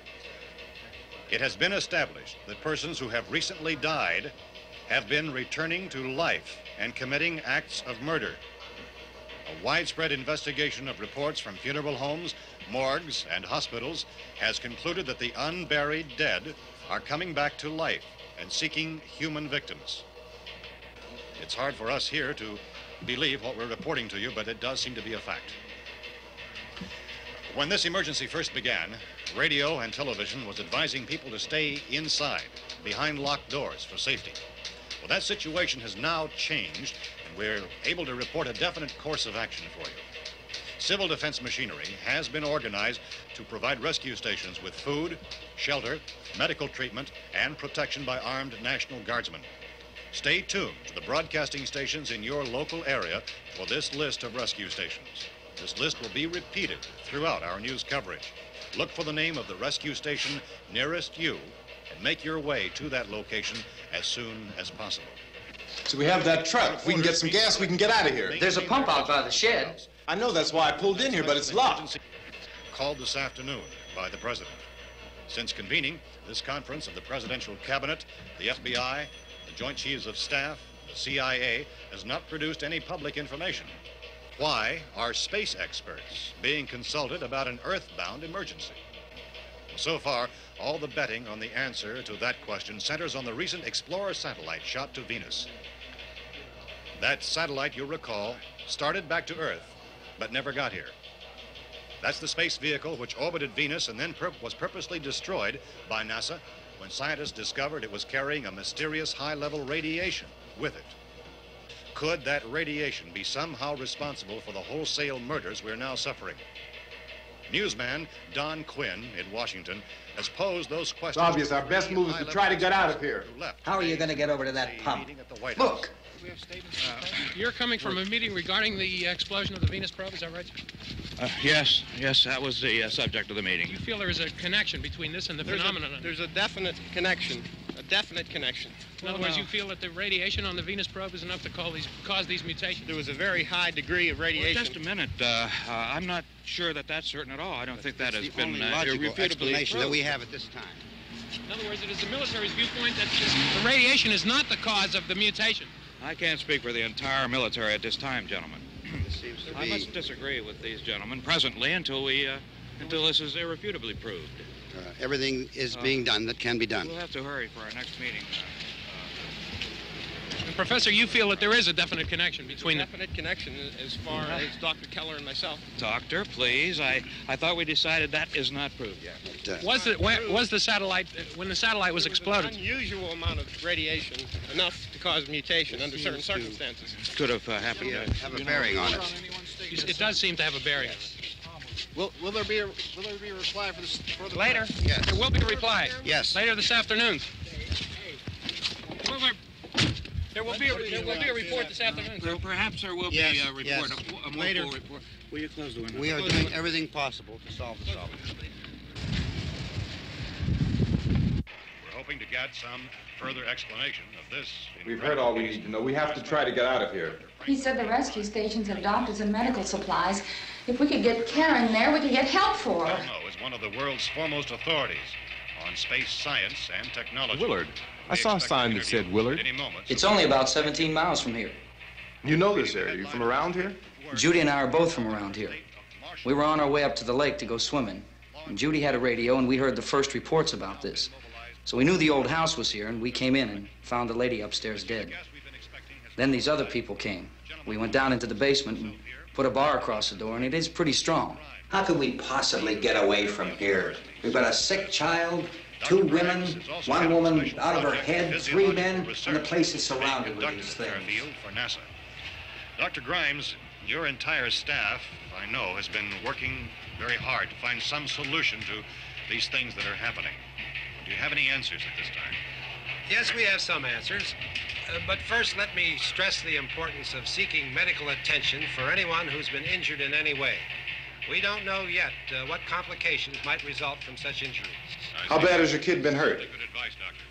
It has been established that persons who have recently died have been returning to life and committing acts of murder. A widespread investigation of reports from funeral homes, morgues, and hospitals has concluded that the unburied dead are coming back to life and seeking human victims. It's hard for us here to believe what we're reporting to you, but it does seem to be a fact. When this emergency first began, radio and television was advising people to stay inside, behind locked doors for safety. Well, that situation has now changed, and we're able to report a definite course of action for you. Civil defense machinery has been organized to provide rescue stations with food, shelter, medical treatment, and protection by armed National Guardsmen. Stay tuned to the broadcasting stations in your local area for this list of rescue stations. This list will be repeated throughout our news coverage. Look for the name of the rescue station nearest you and make your way to that location as soon as possible.
So we have that truck. If we can get some gas, we can get out of here.
There's a pump out by the shed.
I know, that's why I pulled in here, but it's locked.
Called this afternoon by the President. Since convening this conference of the Presidential Cabinet, the FBI, the Joint Chiefs of Staff, the CIA has not produced any public information. Why are space experts being consulted about an earthbound emergency? So far, all the betting on the answer to that question centers on the recent Explorer satellite shot to Venus. That satellite, you'll recall, started back to Earth, but never got here. That's the space vehicle which orbited Venus and then was purposely destroyed by NASA when scientists discovered it was carrying a mysterious high-level radiation with it. Could that radiation be somehow responsible for the wholesale murders we're now suffering? Newsman Don Quinn in Washington has posed those questions.
It's obvious our best move is to try to get out of here.
How are you going to get over to that pump?
Look.
You're coming from a meeting regarding the explosion of the Venus probe, is that right?
Yes, that was the subject of the meeting.
You feel there is a connection between this and the phenomenon?
There's a definite connection.
In other words, you feel that the radiation on the Venus probe is enough to cause these mutations?
There was a very high degree of radiation.
Well, just a minute. I'm not sure that that's certain at all. I don't think that has been
logical explanation that we have at this time.
In other words, it is the military's viewpoint that the radiation is not the cause of the mutation.
I can't speak for the entire military at this time, gentlemen.
This seems to be...
I must disagree with these gentlemen presently until this is irrefutably proved.
Everything is being done that can be done.
We'll have to hurry for our next meeting.
And Professor, you feel that there is a definite connection between them?
Definite connection as far as Dr. Keller and myself.
Doctor, please. I thought we decided that is not proved yet.
Was the satellite, when the satellite was exploded?
An unusual amount of radiation, enough to cause mutation under certain circumstances.
Could have happened.
Have a bearing on it.
It does seem to have a bearing.
Will there be a reply for this?
Later?
Yes.
There will be a reply.
Yes.
Later this afternoon. There will be a report this afternoon.
Well, perhaps there will be a report,
yes.
a more
Later.
full report. Will you close the window?
We are doing everything possible to solve the problem.
We're hoping to get some further explanation of this.
We've heard all we need to know. We have to try to get out of here.
He said the rescue stations have doctors and medical supplies. If we could get care in there, we could get help for her.
Russo is one of the world's foremost authorities on space science and technology.
Willard. I saw a sign that said Willard.
It's only about 17 miles from here.
You know this area. You from around here?
Judy and I are both from around here. We were on our way up to the lake to go swimming, and Judy had a radio, and we heard the first reports about this. So we knew the old house was here, and we came in and found the lady upstairs dead. Then these other people came. We went down into the basement and put a bar across the door, and it is pretty strong.
How could we possibly get away from here? We've got a sick child, 2 women, 1 woman out of her head, 3 men, and the place is surrounded with these things.
For NASA. Dr. Grimes, your entire staff, I know, has been working very hard to find some solution to these things that are happening. Do you have any answers at this time?
Yes, we have some answers. But first, let me stress the importance of seeking medical attention for anyone who's been injured in any way. We don't know yet what complications might result from such injuries.
How bad has your kid been hurt?
Good advice, Doctor.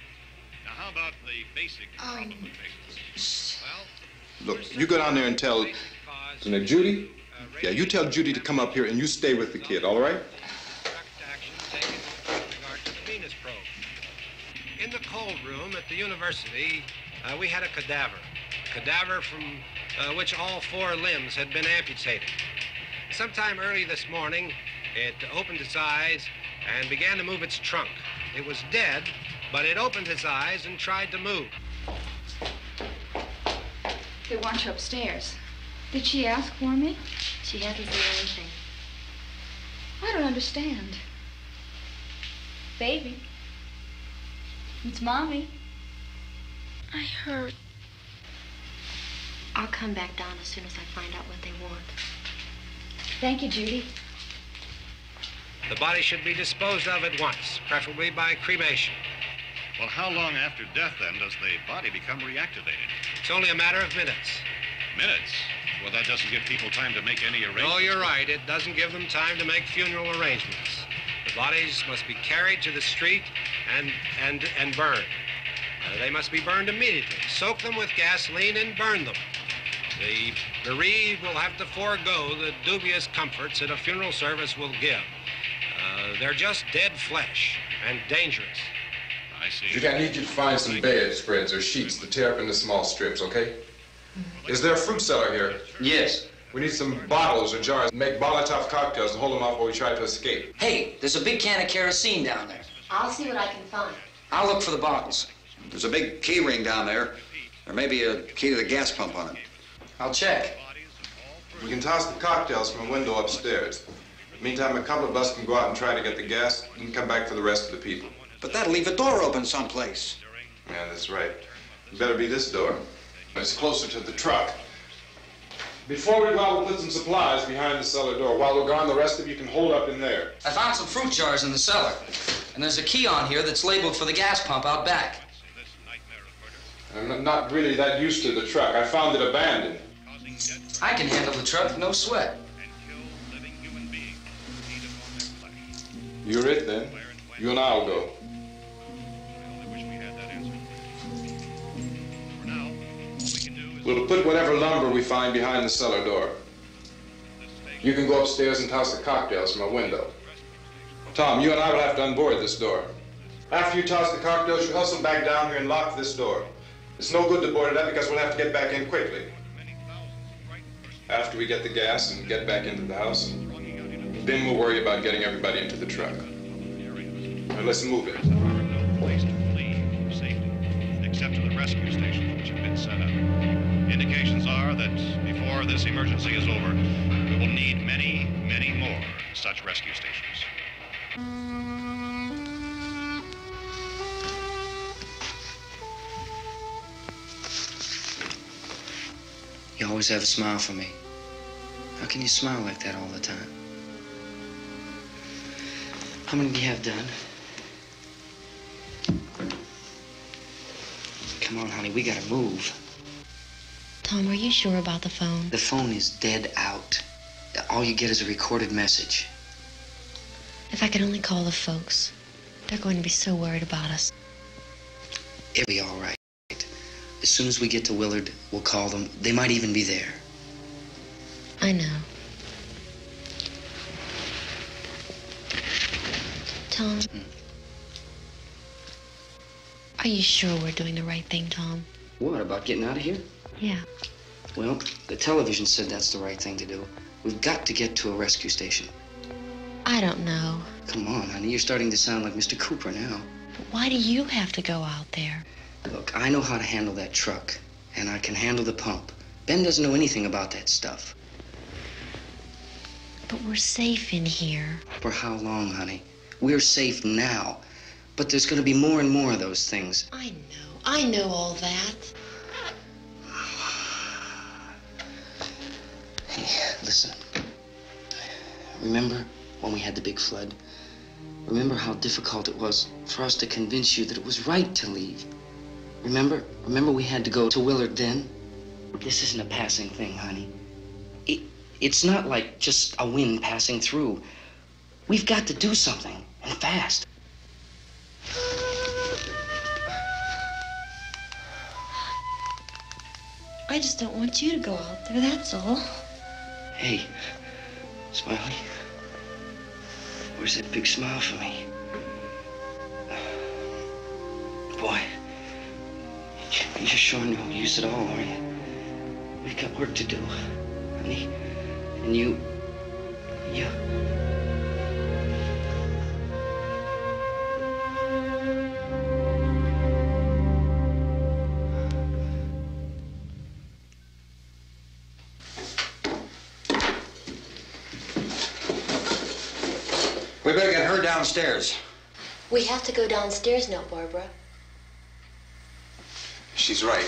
Now, how about the basic
Look, you go down there and tell Judy? Yeah, you tell Judy to come up here and you stay with the kid, all right?
In the cold room at the university, we had a cadaver from which all 4 limbs had been amputated. Sometime early this morning, it opened its eyes and began to move its trunk. It was dead, but it opened its eyes and tried to move.
They want you upstairs. Did she ask for me?
She hasn't said anything.
I don't understand. Baby. It's Mommy.
I heard. I'll come back down as soon as I find out what they want.
Thank you, Judy.
The body should be disposed of at once, preferably by cremation.
Well, how long after death, then, does the body become reactivated?
It's only a matter of minutes.
Minutes? Well, that doesn't give people time to make any arrangements.
No, you're right. It doesn't give them time to make funeral arrangements. The bodies must be carried to the street and burned. They must be burned immediately. Soak them with gasoline and burn them. The bereaved will have to forego the dubious comforts that a funeral service will give. They're just dead flesh and dangerous.
I see.
Judy, I need you to find some bedspreads or sheets to tear up into small strips, okay? Is there a fruit cellar here?
Yes.
We need some bottles or jars. Make Molotov cocktails and hold them off while we try to escape.
Hey, there's a big can of kerosene down there.
I'll see what I can find.
I'll look for the bottles.
There's a big key ring down there. There may be a key to the gas pump on it.
I'll check.
We can toss the cocktails from a window upstairs. Meantime, a couple of us can go out and try to get the gas and come back for the rest of the people.
But that'll leave a door open someplace.
Yeah, that's right. It better be this door. It's closer to the truck. Before we go out, we'll put some supplies behind the cellar door. While we're gone, the rest of you can hold up in there.
I found some fruit jars in the cellar. And there's a key on here that's labeled for the gas pump out back.
I'm not really that used to the truck. I found it abandoned.
I can handle the truck, no sweat.
You're it, then. You and I'll go. We'll put whatever lumber we find behind the cellar door. You can go upstairs and toss the cocktails from a window. Tom, you and I will have to unboard this door. After you toss the cocktails, you hustle back down here and lock this door. It's no good to board it up because we'll have to get back in quickly. After we get the gas and get back into the house, then we'll worry about getting everybody into the truck. Now let's move it.
No place to flee for safety, except to the rescue stations which have been set up. Indications are that before this emergency is over, we will need many, many more such rescue stations.
You always have a smile for me. How can you smile like that all the time? How many do you have done? Come on, honey, we gotta move.
Tom, are you sure about the phone?
The phone is dead out. All you get is a recorded message.
If I could only call the folks. They're going to be so worried about us.
It'll be all right. As soon as we get to Willard, we'll call them. They might even be there.
I know. Tom, are you sure we're doing the right thing, Tom?
What, about getting out of here?
Yeah.
Well, the television said that's the right thing to do. We've got to get to a rescue station.
I don't know.
Come on, honey, you're starting to sound like Mr. Cooper now.
But why do you have to go out there?
Look, I know how to handle that truck, and I can handle the pump. Ben doesn't know anything about that stuff.
But we're safe in here.
For how long, honey? We're safe now. But there's going to be more and more of those things.
I know all that.
Hey, listen. Remember when we had the big flood? Remember how difficult it was for us to convince you that it was right to leave? Remember we had to go to Willard then? This isn't a passing thing, honey. It's not like just a wind passing through. We've got to do something, and fast.
I just don't want you to go out there, that's all.
Hey, Smiley. Where's that big smile for me? Boy, you're showing no use at all, are you? We've got work to do, honey. And you...
We better get her downstairs.
We have to go downstairs now, Barbara.
She's right.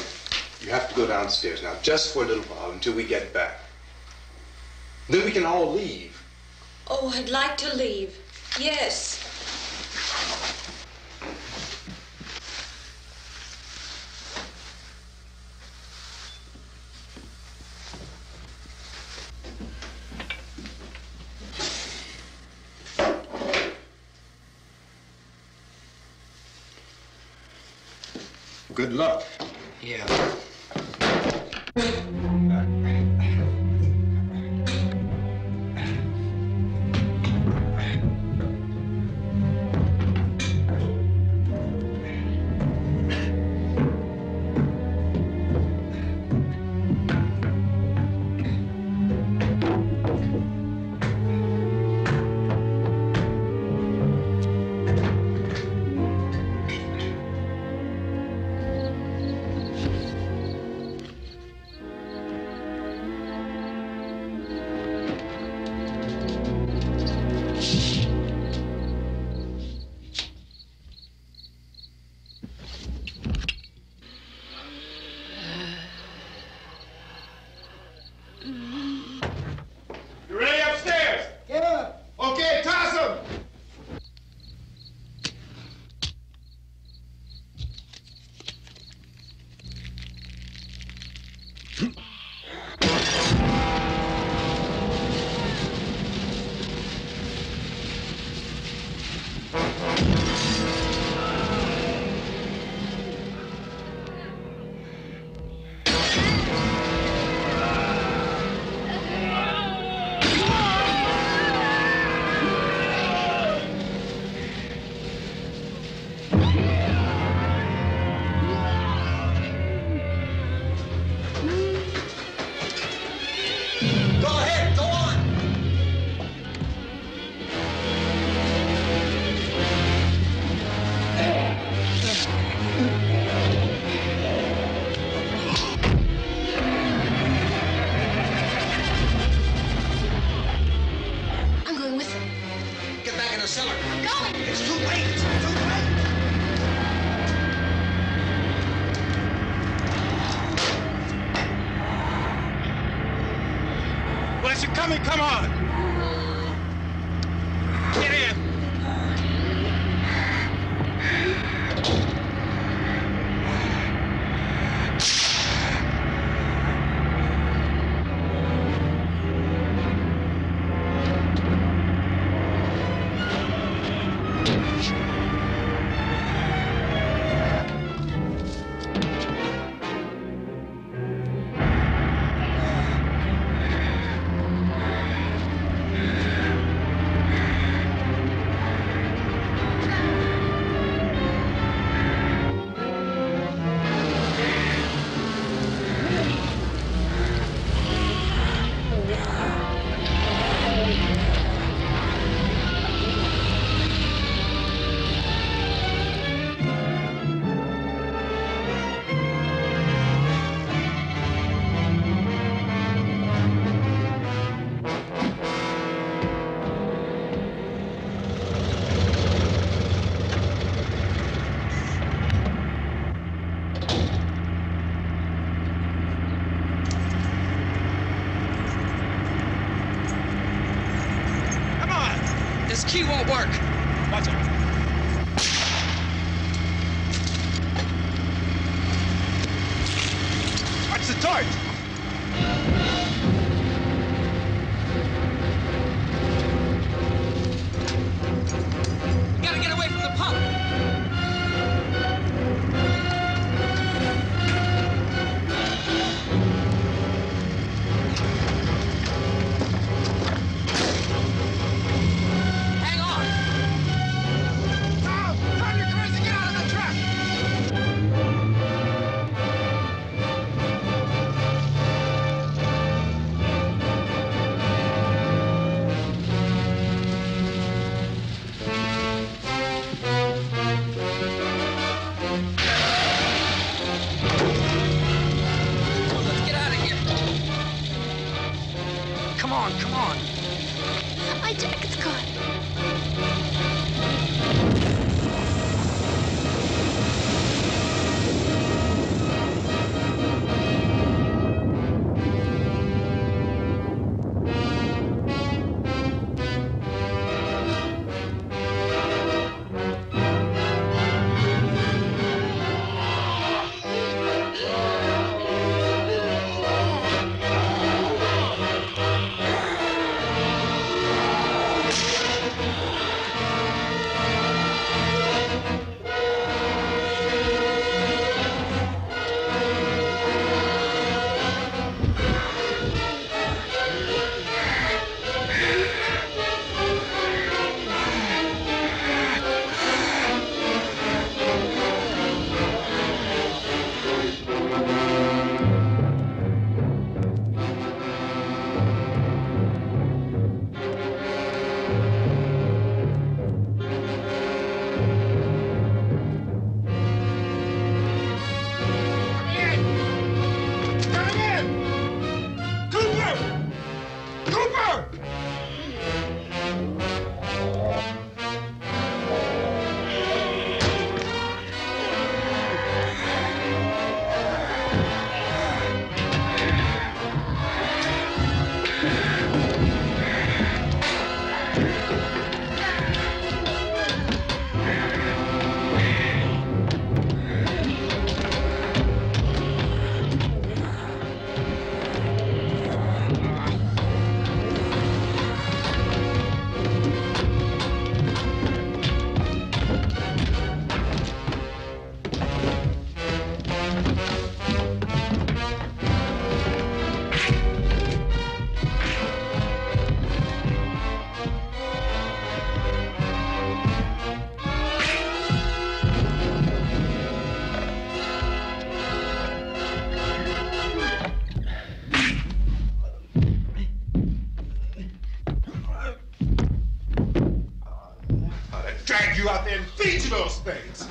You have to go downstairs now, just for a little while, until we get back. Then we can all leave.
Oh, I'd like to leave. Yes.
Good luck.
Yeah.
Come on! Get in!
This key won't work.
Watch it. Watch the torch.
You gotta get away from the pump. Hang on.
Tom, you're crazy. Get out of the truck.
Let's get out of here. Come on, come on.
My jacket's caught.
Drag you out there and feed you those things.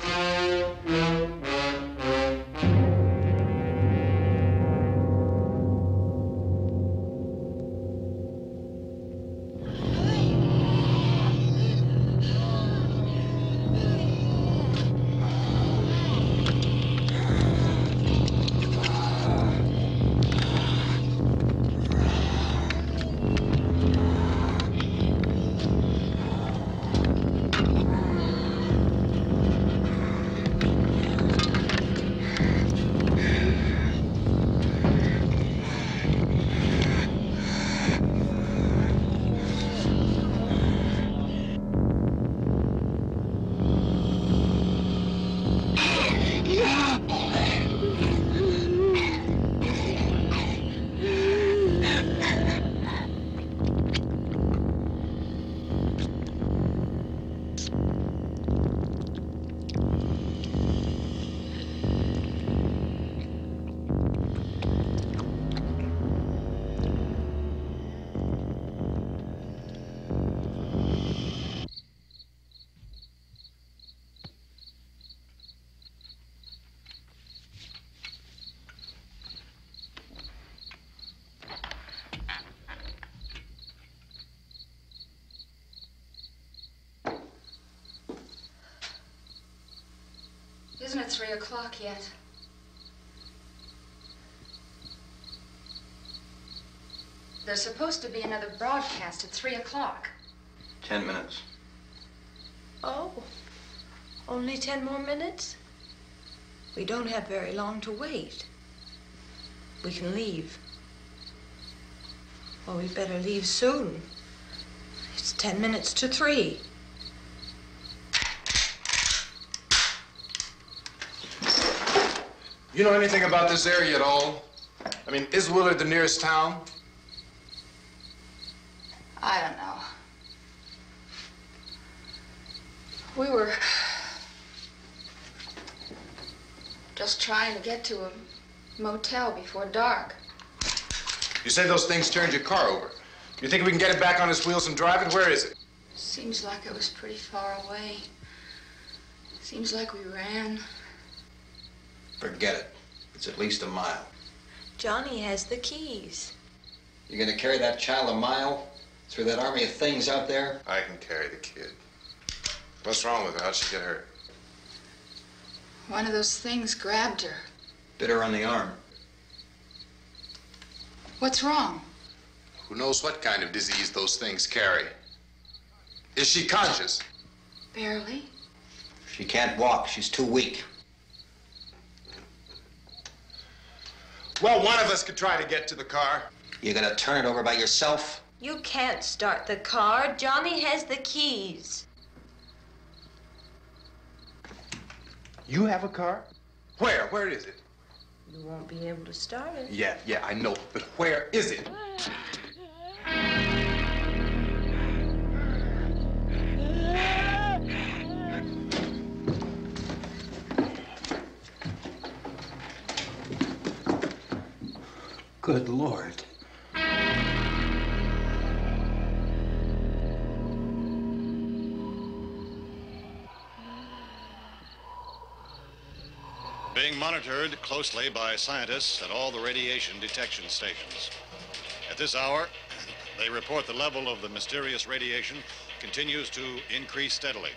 Isn't it 3 o'clock yet? There's supposed to be another broadcast at 3 o'clock.
10 minutes.
Oh, only 10 more minutes? We don't have very long to wait. We can leave. Well, we better leave soon. It's 10 minutes to 3.
You know anything about this area at all? I mean, is Willard the nearest town?
I don't know. We were just trying to get to a motel before dark.
You say those things turned your car over. You think we can get it back on its wheels and drive it? Where is it?
Seems like it was pretty far away. Seems like we ran.
Forget it. It's at least a mile.
Johnny has the keys.
You're gonna carry that child a mile through that army of things out there?
I can carry the kid. What's wrong with her? How'd she get hurt?
One of those things grabbed her.
Bit her on the arm.
What's wrong?
Who knows what kind of disease those things carry? Is she conscious?
Barely.
She can't walk. She's too weak.
Well, one of us could try to get to the car.
You gonna turn it over by yourself?
You can't start the car. Johnny has the keys.
You have a car? Where? Where is it?
You won't be able to start it.
Yeah, I know. But where is it?
Good Lord.
Being monitored closely by scientists at all the radiation detection stations. At this hour, they report the level of the mysterious radiation continues to increase steadily.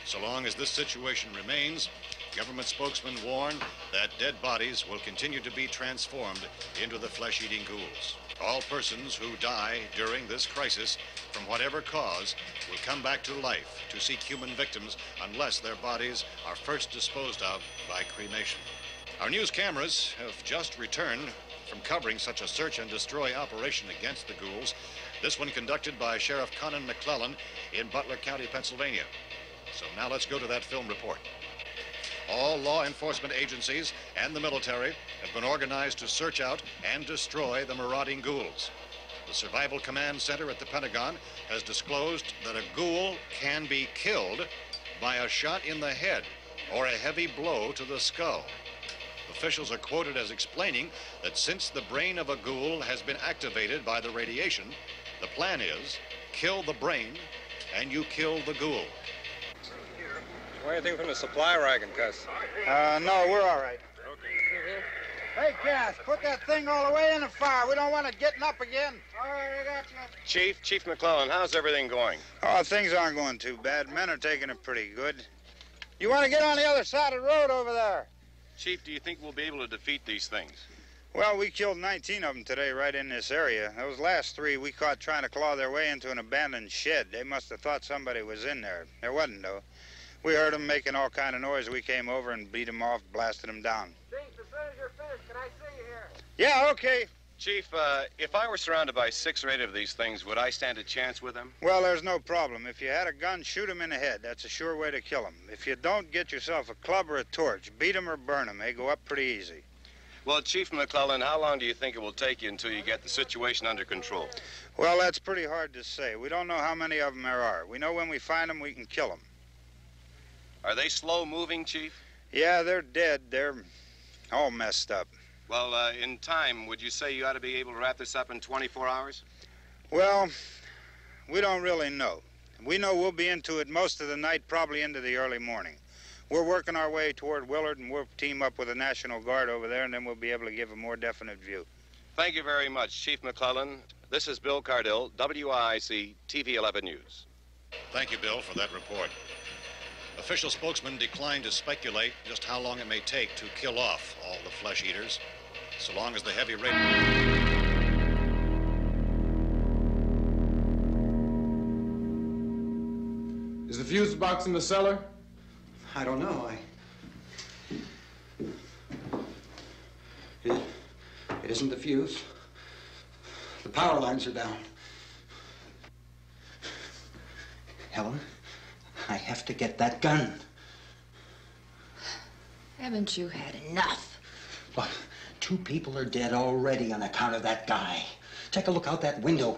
So long as this situation remains, government spokesmen warn that dead bodies will continue to be transformed into the flesh-eating ghouls. All persons who die during this crisis, from whatever cause, will come back to life to seek human victims unless their bodies are first disposed of by cremation. Our news cameras have just returned from covering such a search and destroy operation against the ghouls, this one conducted by Sheriff Conan McClellan in Butler County, Pennsylvania. So now let's go to that film report. All law enforcement agencies and the military have been organized to search out and destroy the marauding ghouls. The Survival Command Center at the Pentagon has disclosed that a ghoul can be killed by a shot in the head or a heavy blow to the skull. Officials are quoted as explaining that since the brain of a ghoul has been activated by the radiation, the plan is kill the brain and you kill the ghoul.
Anything from the supply wagon, Gus?
No, we're all right. Hey, Cass, put that thing all the way in the fire. We don't want it getting up again. All right, I got you.
Chief McClellan, how's everything going?
Oh, things aren't going too bad. Men are taking it pretty good. You want to get on the other side of the road over there?
Chief, do you think we'll be able to defeat these things?
Well, we killed 19 of them today right in this area. Those last 3 we caught trying to claw their way into an abandoned shed. They must have thought somebody was in there. There wasn't, though. We heard them making all kind of noise. We came over and beat them off, blasted them down.
Chief, as soon as you're finished, can I see you here?
Yeah, okay.
Chief, if I were surrounded by 6 or 8 of these things, would I stand a chance with them?
Well, there's no problem. If you had a gun, shoot them in the head. That's a sure way to kill them. If you don't, get yourself a club or a torch. Beat them or burn them. They go up pretty easy.
Well, Chief McClellan, how long do you think it will take you until you get the situation under control?
Well, that's pretty hard to say. We don't know how many of them there are. We know when we find them, we can kill them.
Are they slow-moving, Chief?
Yeah, they're dead. They're all messed up.
Well, in time, would you say you ought to be able to wrap this up in 24 hours?
Well, we don't really know. We know we'll be into it most of the night, probably into the early morning. We're working our way toward Willard, and we'll team up with the National Guard over there, and then we'll be able to give a more definite view.
Thank you very much, Chief McClellan. This is Bill Cardill, WIC TV 11 News.
Thank you, Bill, for that report. Official spokesman declined to speculate just how long it may take to kill off all the flesh eaters, so long as the heavy rate...
Is the fuse box in the cellar?
I don't know. It isn't the fuse. The power lines are down. Helen, I have to get that gun.
Haven't you had enough?
Look, 2 people are dead already on account of that guy. Take a look out that window.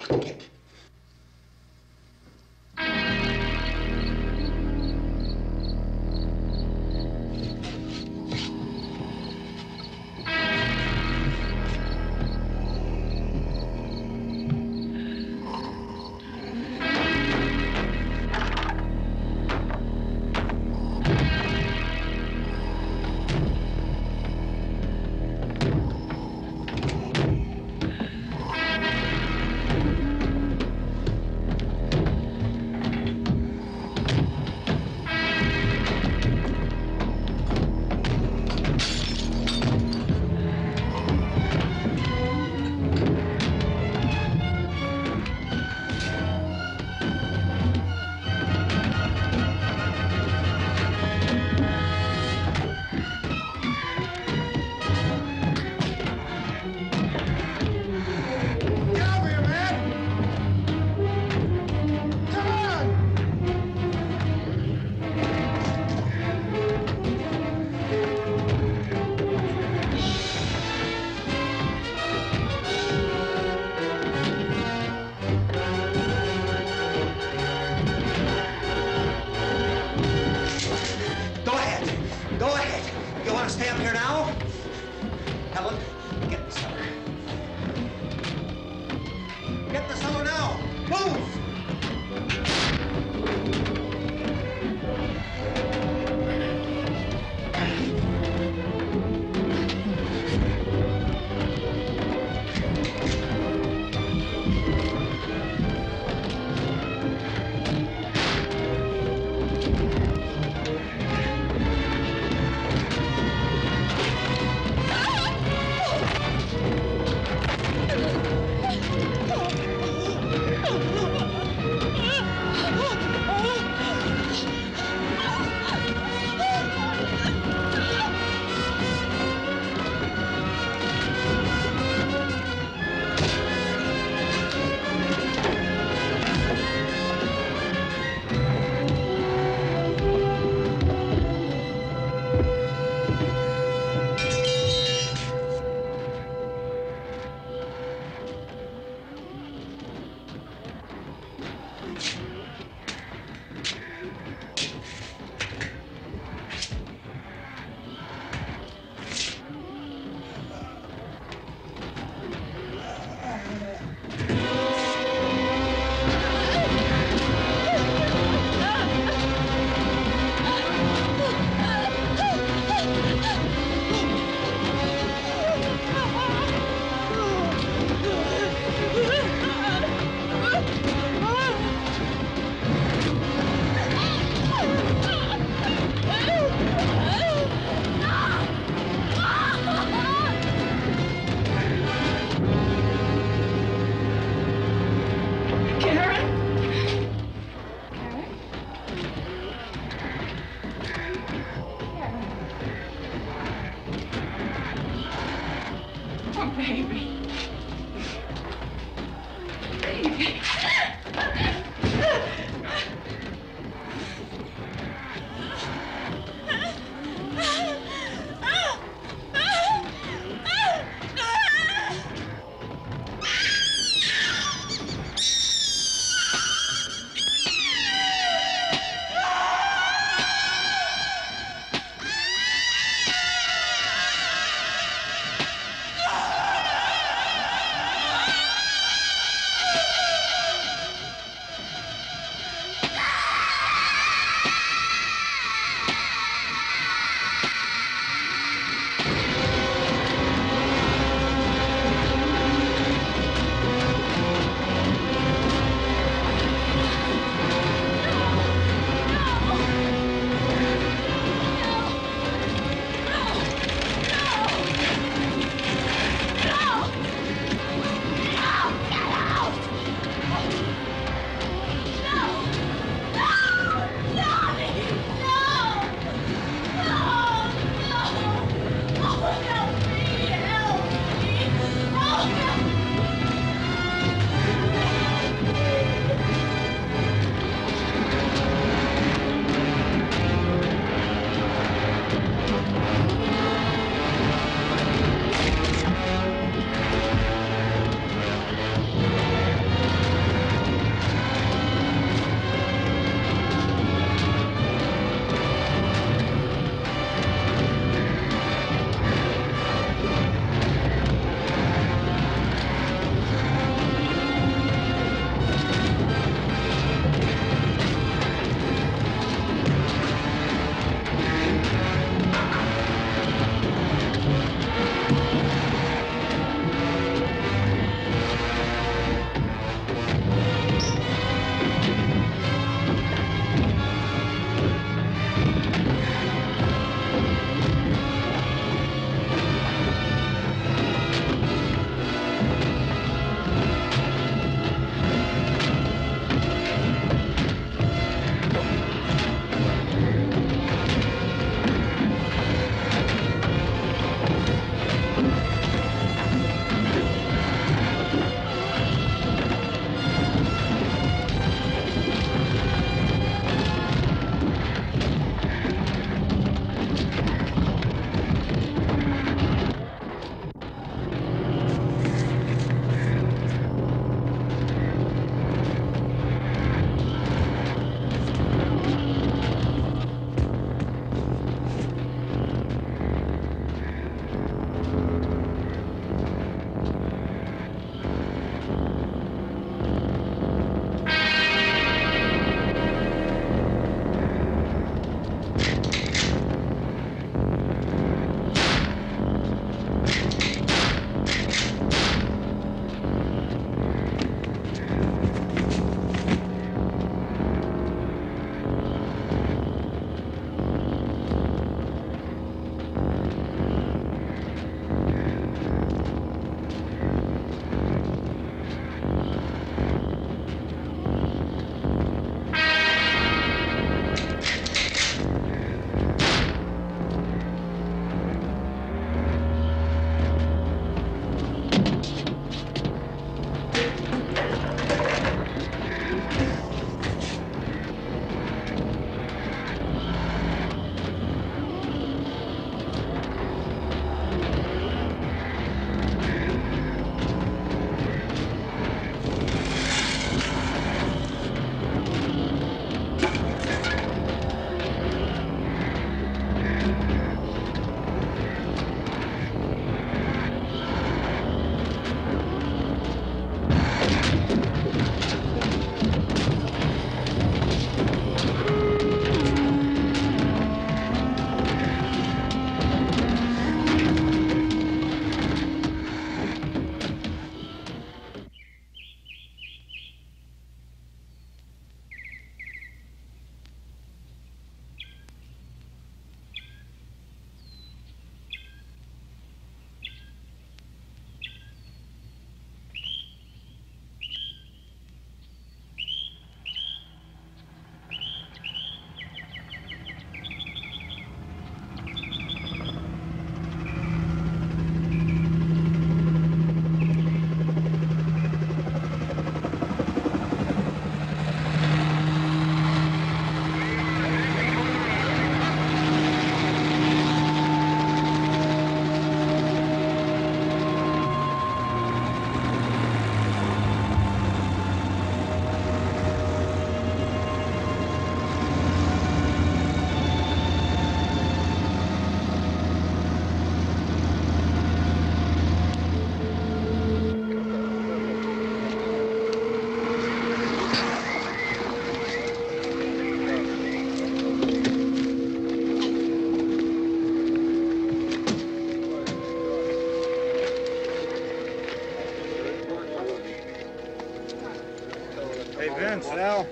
Vince, Al,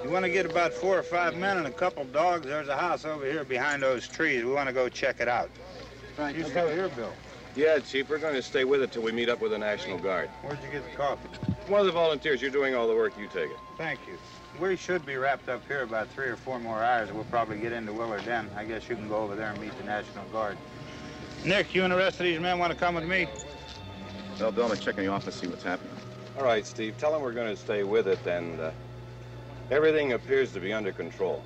you want to get about 4 or 5 men and a couple dogs? There's a house over here behind those trees. We want to go check it out.
Right.
You still here, Bill?
Yeah, Chief, we're going to stay with it till we meet up with the National Guard.
Where'd you get the coffee?
One of the volunteers. You're doing all the work. You take it.
Thank you. We should be wrapped up here about 3 or 4 more hours. We'll probably get into Willard Den. I guess you can go over there and meet the National Guard. Nick, you and the rest of these men want to come with me?
Well, Bill, I'm going to check in the office, see what's happening. All right, Steve. Tell them we're going to stay with it, and everything appears to be under control.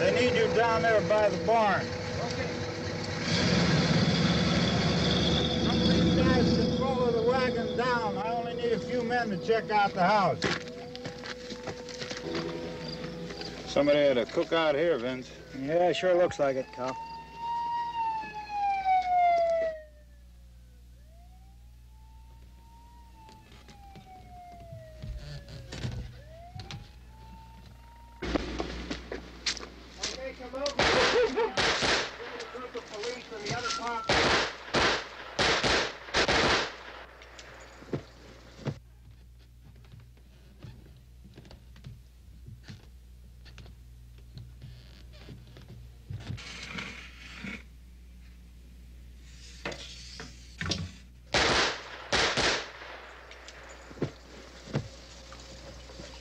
They need you down there by the barn. Some of these guys can follow the wagon down. I only need a few men to check out the house. Somebody had a cookout here, Vince.
Yeah, sure looks like it, Cal.
Okay, come over. Group of police and the other cops.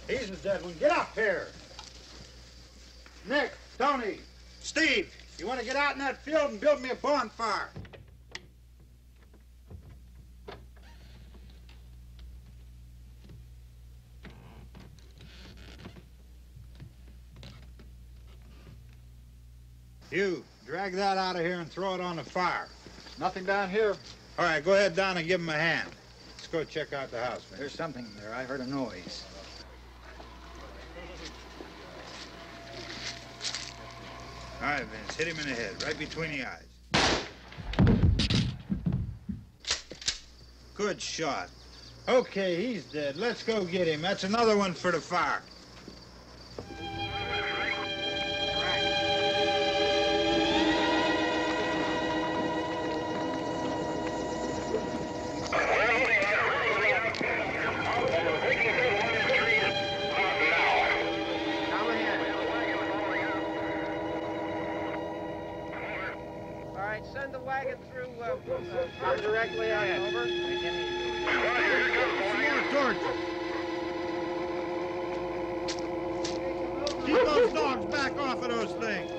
He's the dead one. Get up here. Nick, Tony, Steve, you want to get out in that field and build me a bonfire? You, drag that out of here and throw it on the fire.
Nothing down here.
All right, go ahead down and give him a hand. Let's go check out the house, man.
There's something there. I heard a noise.
All right, Vince, hit him in the head, right between the eyes. Good shot. Okay, he's dead. Let's go get him. That's another one for the fire.
Send the wagon through, come directly ahead. Over.
More torches. Keep those dogs back off of those things.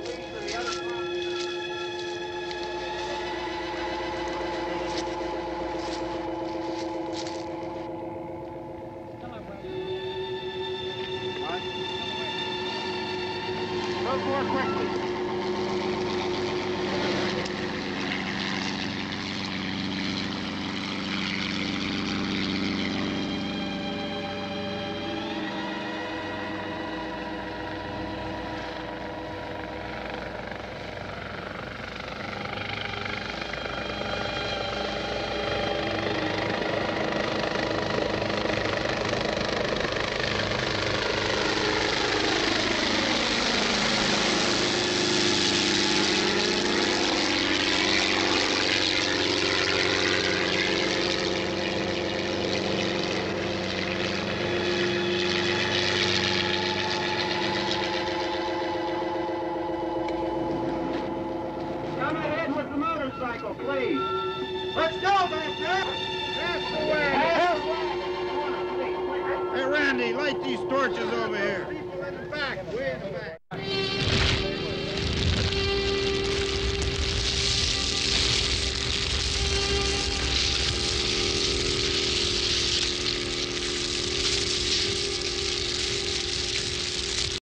Move more quickly. Please. Let's go back there. That's the way.
Hey, Randy, light these torches over here.